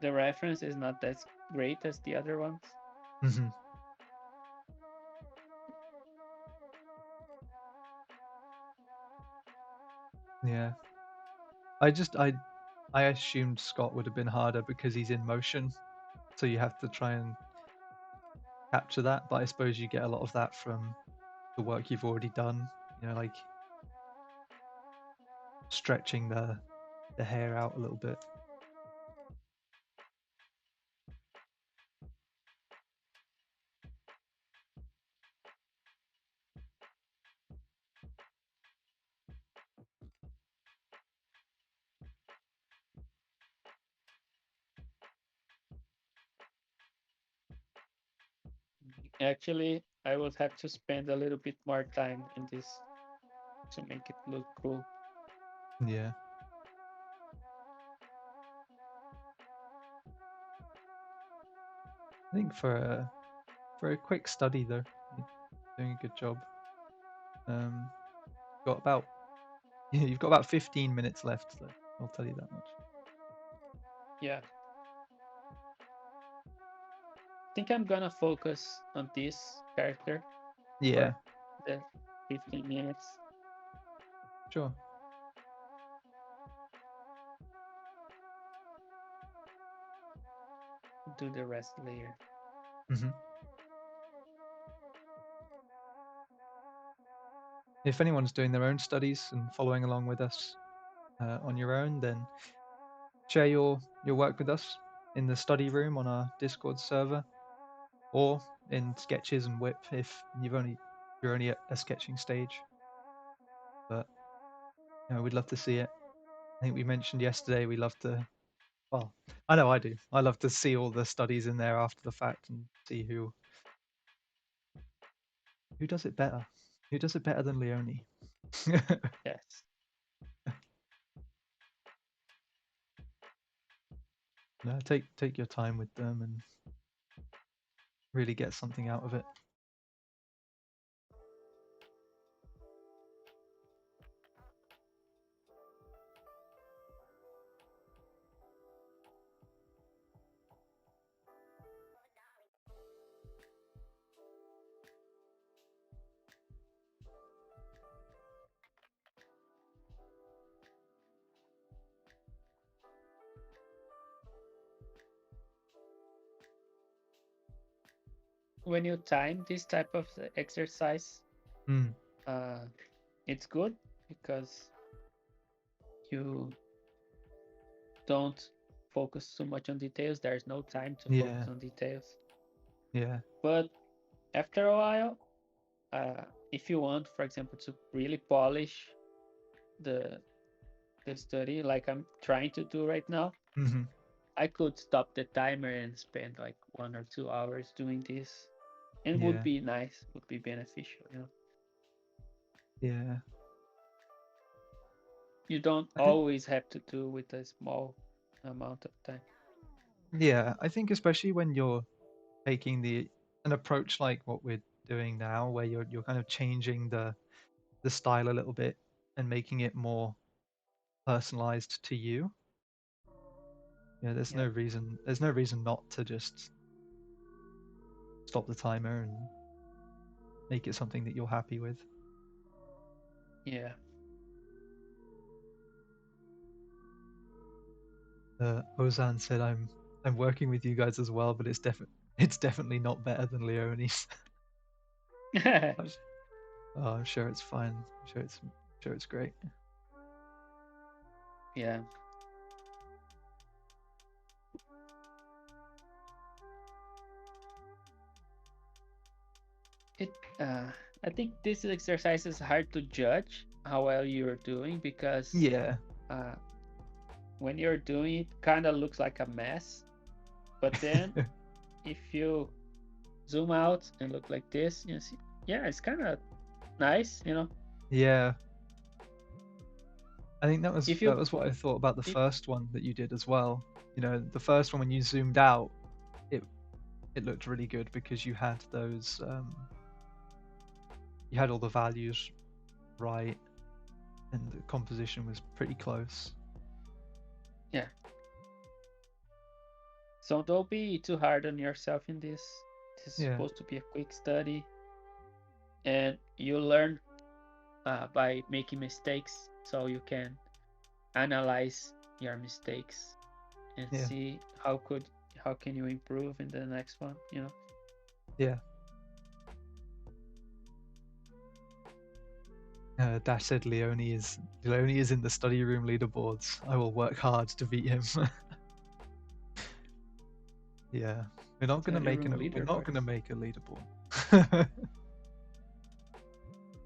the reference is not as great as the other ones. Hmm. Yeah. I just I assumed Scott would have been harder because he's in motion, so you have to try and capture that. But I suppose you get a lot of that from the work you've already done. Like stretching the hair out a little bit. Actually, I would have to spend a little bit more time in this to make it look cool. Yeah. I think for a quick study though, you're doing a good job. Um, got about you've got about 15 minutes left, so I'll tell you that much. Yeah. I think I'm gonna focus on this character Yeah, for the 15 minutes. sure. Do the rest later. Hmm. If anyone's doing their own studies and following along with us on your own, then share your work with us in the study room on our Discord server, or in sketches and whip if you're only at a sketching stage. But we'd love to see it. I think we mentioned yesterday we love to. Well, I know I do. I love to see all the studies in there after the fact and see who does it better. Who does it better than Leoni? Yes. No, take your time with them and really get something out of it. When you time this type of exercise, Mm, uh, it's good because you don't focus too much on details. There's no time to yeah, focus on details. yeah. But after a while, if you want, for example, to really polish the the study, like I'm trying to do right now, Hmm. I could stop the timer and spend like 1 or 2 hours doing this, and would Yeah, be nice, would be beneficial. yeah. You don't I think always have to do with a small amount of time. yeah, I think especially when you're taking the an approach like what we're doing now, where you're kind of changing the style a little bit and making it more personalized to you. Yeah, Yeah, there's no reason not to just stop the timer and make it something that you're happy with. yeah. Ozan said I'm working with you guys as well, but it's definitely not better than Leone's. I'm, oh, I'm sure it's fine. Sure it's great. Yeah. It. I think this exercise is hard to judge how well you're doing because Yeah. uh, when you're doing it, kind of looks like a mess. But then if you zoom out and look like this, you see, yeah, it's kind of nice. Yeah. I think If that you, was what I thought about the if, first one that you did as well. The first one when you zoomed out, it it looked really good because you had all the values right and the composition was pretty close. yeah. So don't be too hard on yourself in this. This is Yeah. supposed to be a quick study, and you learn by making mistakes, so you can analyze your mistakes and Yeah. see how can you improve in the next one. Yeah. Dash said Leoni is in the study room leaderboards. I will work hard to beat him. Yeah. Study room We're not gonna leaderboards. make a leaderboard.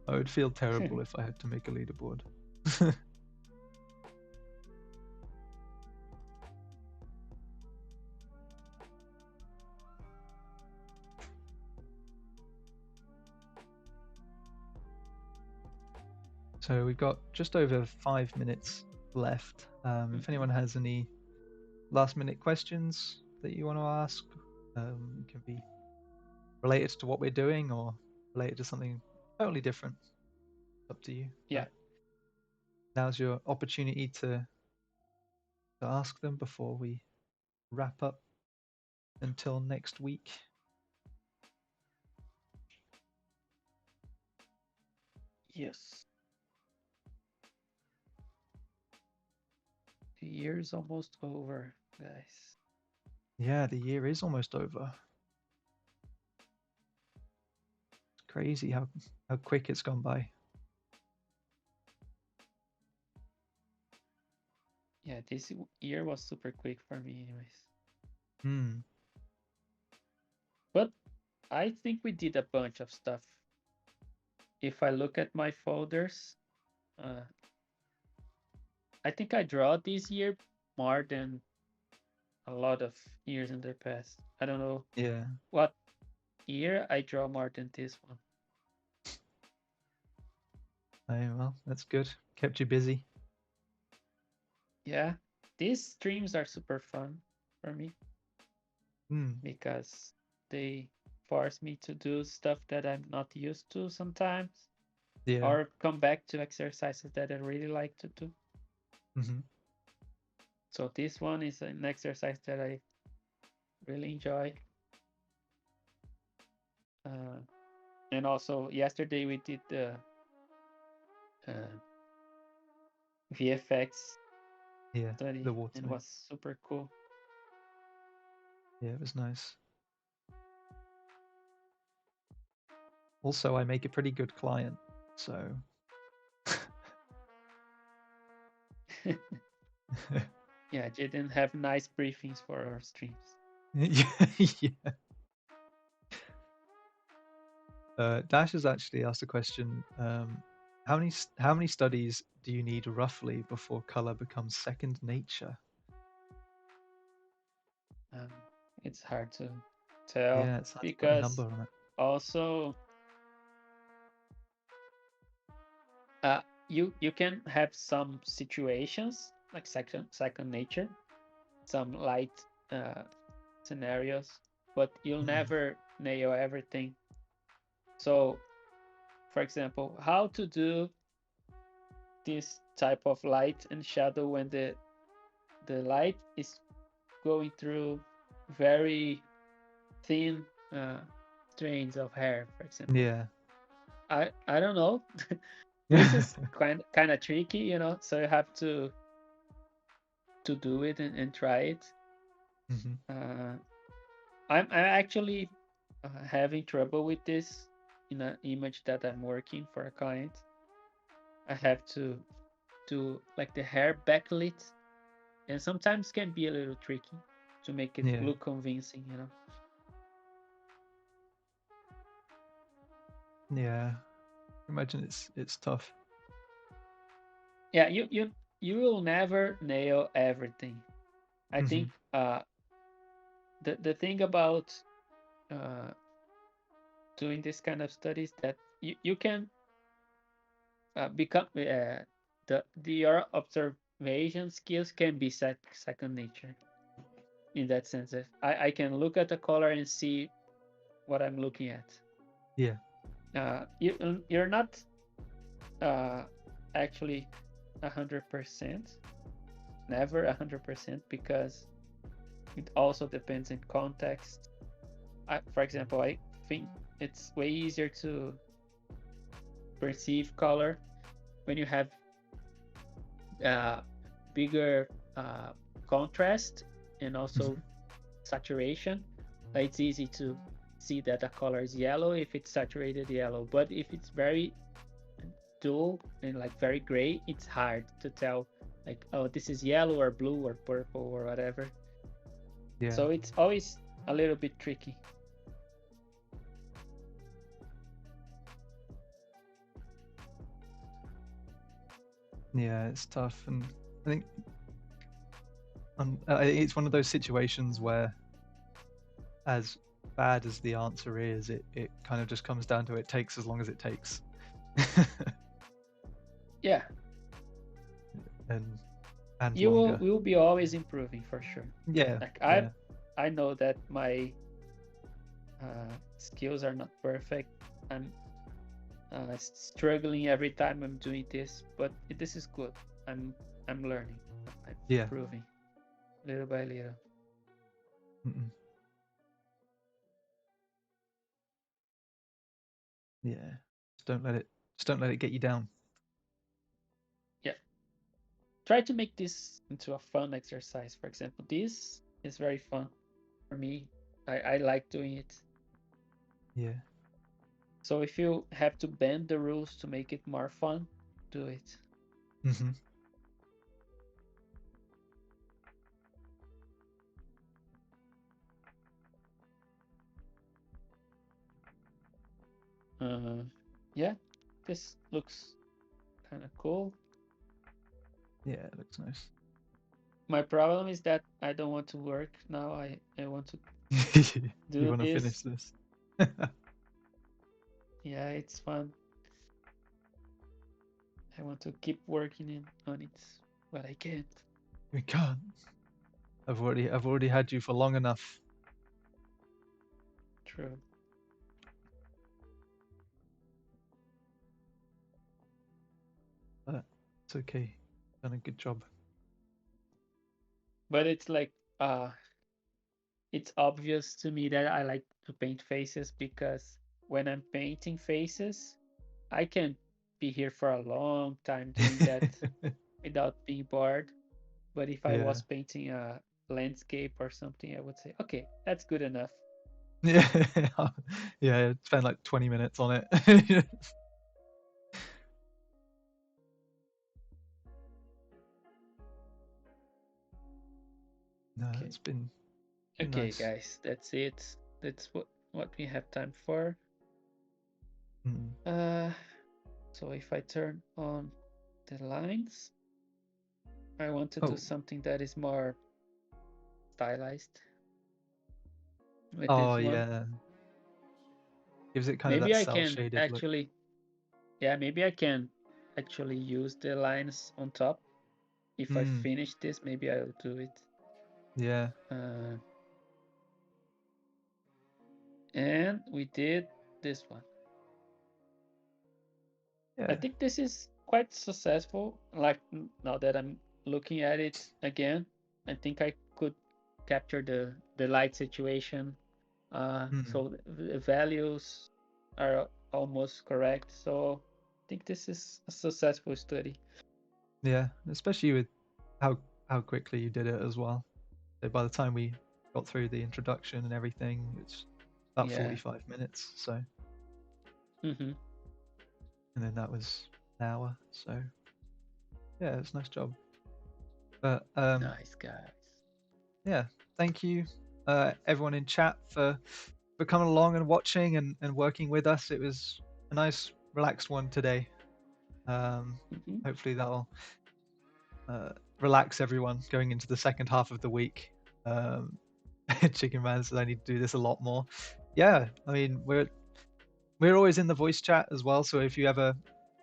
I would feel terrible if I had to make a leaderboard. So we've got just over 5 minutes left. If anyone has any last minute questions that you want to ask, It can be related to what we're doing or related to something totally different. It's up to you. Yeah. But now's your opportunity to ask them before we wrap up until next week. Yes. The year is almost over, guys. Yeah, the year is almost over. It's crazy how quick it's gone by. Yeah, this year was super quick for me, anyways. Hmm. But I think we did a bunch of stuff. If I look at my folders, I think I draw this year more than a lot of years in the past. I don't know Yeah. what year I draw more than this one. Oh, well, that's good. Kept you busy. Yeah, these streams are super fun for me because they force me to do stuff that I'm not used to sometimes, Yeah. or come back to exercises that I really like to do. Mm-hmm. So this one is an exercise that I really enjoy. And also yesterday we did the VFX study, the water. and it was super cool. Yeah, it was nice. Also, I make a pretty good client, so. Yeah, didn't have nice briefings for our streams. Yeah. Dash has actually asked a question. How many studies do you need roughly before color becomes second nature? It's hard to tell. Yeah, it's hard to put a because number on it. also you can have some situations like second nature, some light scenarios, but you'll never nail everything. So, for example, how to do this type of light and shadow when the light is going through very thin strands of hair, for example. Yeah. I don't know. This is kind of tricky, you know. So you have to do it and try it. I'm actually having trouble with this in an image that I'm working for a client. I have to do like the hair backlit, and sometimes can be a little tricky to make it look convincing, you know. Yeah, imagine it's tough. Yeah, you will never nail everything. I think the thing about doing this kind of studies that you can become your observation skills can be second nature in that sense. I can look at the color and see what I'm looking at. Yeah. You're not actually 100%, never 100%, because it also depends in context. For example, I think it's way easier to perceive color when you have bigger contrast and also saturation. It's easy to see that a color is yellow if it's saturated yellow, but if it's very dull and like very gray, it's hard to tell, like, oh, this is yellow or blue or purple or whatever. Yeah. So it's always a little bit tricky. Yeah, it's tough, and I think it's one of those situations where, as bad as the answer is, it kind of just comes down to it takes as long as it takes. Yeah. And you will be always improving for sure. Yeah. Like I know that my skills are not perfect. I'm struggling every time I'm doing this, but this is good. I'm learning. I'm Yeah. improving little by little. Mm-mm. Yeah. Just don't let it get you down. Yeah. Try to make this into a fun exercise. For example, this is very fun for me. I like doing it. Yeah. So if you have to bend the rules to make it more fun, do it. Mm-hmm. Yeah, this looks kind of cool. Yeah, it looks nice. My problem is that I don't want to work now. I want to You do want to finish this. this? Yeah, it's fun. I want to keep working on it, but I can't. We can't. I've already had you for long enough. True. But it's okay. Done a good job. But it's like it's obvious to me that I like to paint faces because when I'm painting faces, I can be here for a long time doing that without being bored. But if I Yeah. was painting a landscape or something, I would say, okay, that's good enough. Yeah. Yeah. Spend like 20 minutes on it. No, Okay. it's been Okay, nice. guys, that's it. That's what we have time for. Mm. Uh, so if I turn on the lines, I want to do Oh. something that is more stylized with Oh this one. yeah. Gives it kind of Maybe that I cell can shaded look. actually, yeah, maybe I can actually use the lines on top. If I Mm. finish this, maybe I'll do it. Yeah. Uh, and we did this one. I Yeah. think this is quite successful. Like now that I'm looking at it again, I think I could capture the light situation. Mm. So the values are almost correct. So I think this is a successful study. Yeah. Especially with how quickly you did it as well. So by the time we got through the introduction and everything, it's about Yeah. 45 minutes. So, Mm-hmm. and then that was an hour. So, yeah, it's a nice job. But Nice, guys. yeah, thank you, everyone in chat for coming along and watching and working with us. It was a nice, relaxed one today. Mm-hmm. Hopefully that'll relax everyone going into the second half of the week. Um, Chicken Man says I need to do this a lot more. Yeah, I mean we're always in the voice chat as well. So if you ever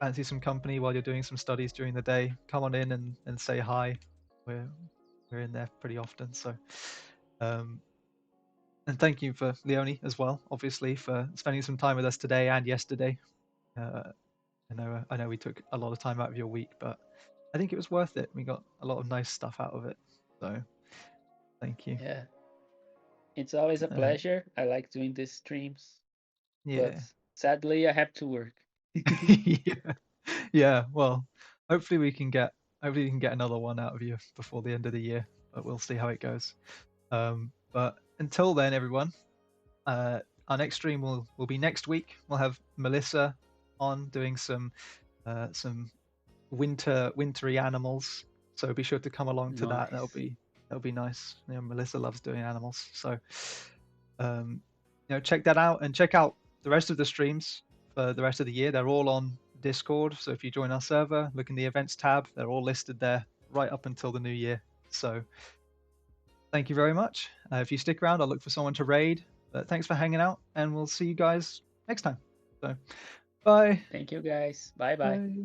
fancy some company while you're doing some studies during the day, come on in and say hi. We're we're in there pretty often. So and thank you for Leoni as well, obviously, for spending some time with us today and yesterday. Uh, I know we took a lot of time out of your week, but I think it was worth it. We got a lot of nice stuff out of it. So thank you. Yeah. It's always a Uh, pleasure. I like doing these streams, but yeah. sadly I have to work. Yeah. Yeah. Well, hopefully we can get another one out of you before the end of the year, but we'll see how it goes. But until then, everyone, our next stream will be next week. We'll have Melissa on doing some wintry animals. So be sure to come along to that. Nice. That'll be nice. You know, Melissa loves doing animals. So check that out and check out the rest of the streams for the rest of the year. They're all on Discord. So if you join our server, look in the events tab. They're all listed there right up until the new year. So thank you very much. If you stick around, I'll look for someone to raid. But thanks for hanging out, and we'll see you guys next time. So bye. Thank you, guys. Bye bye. Bye.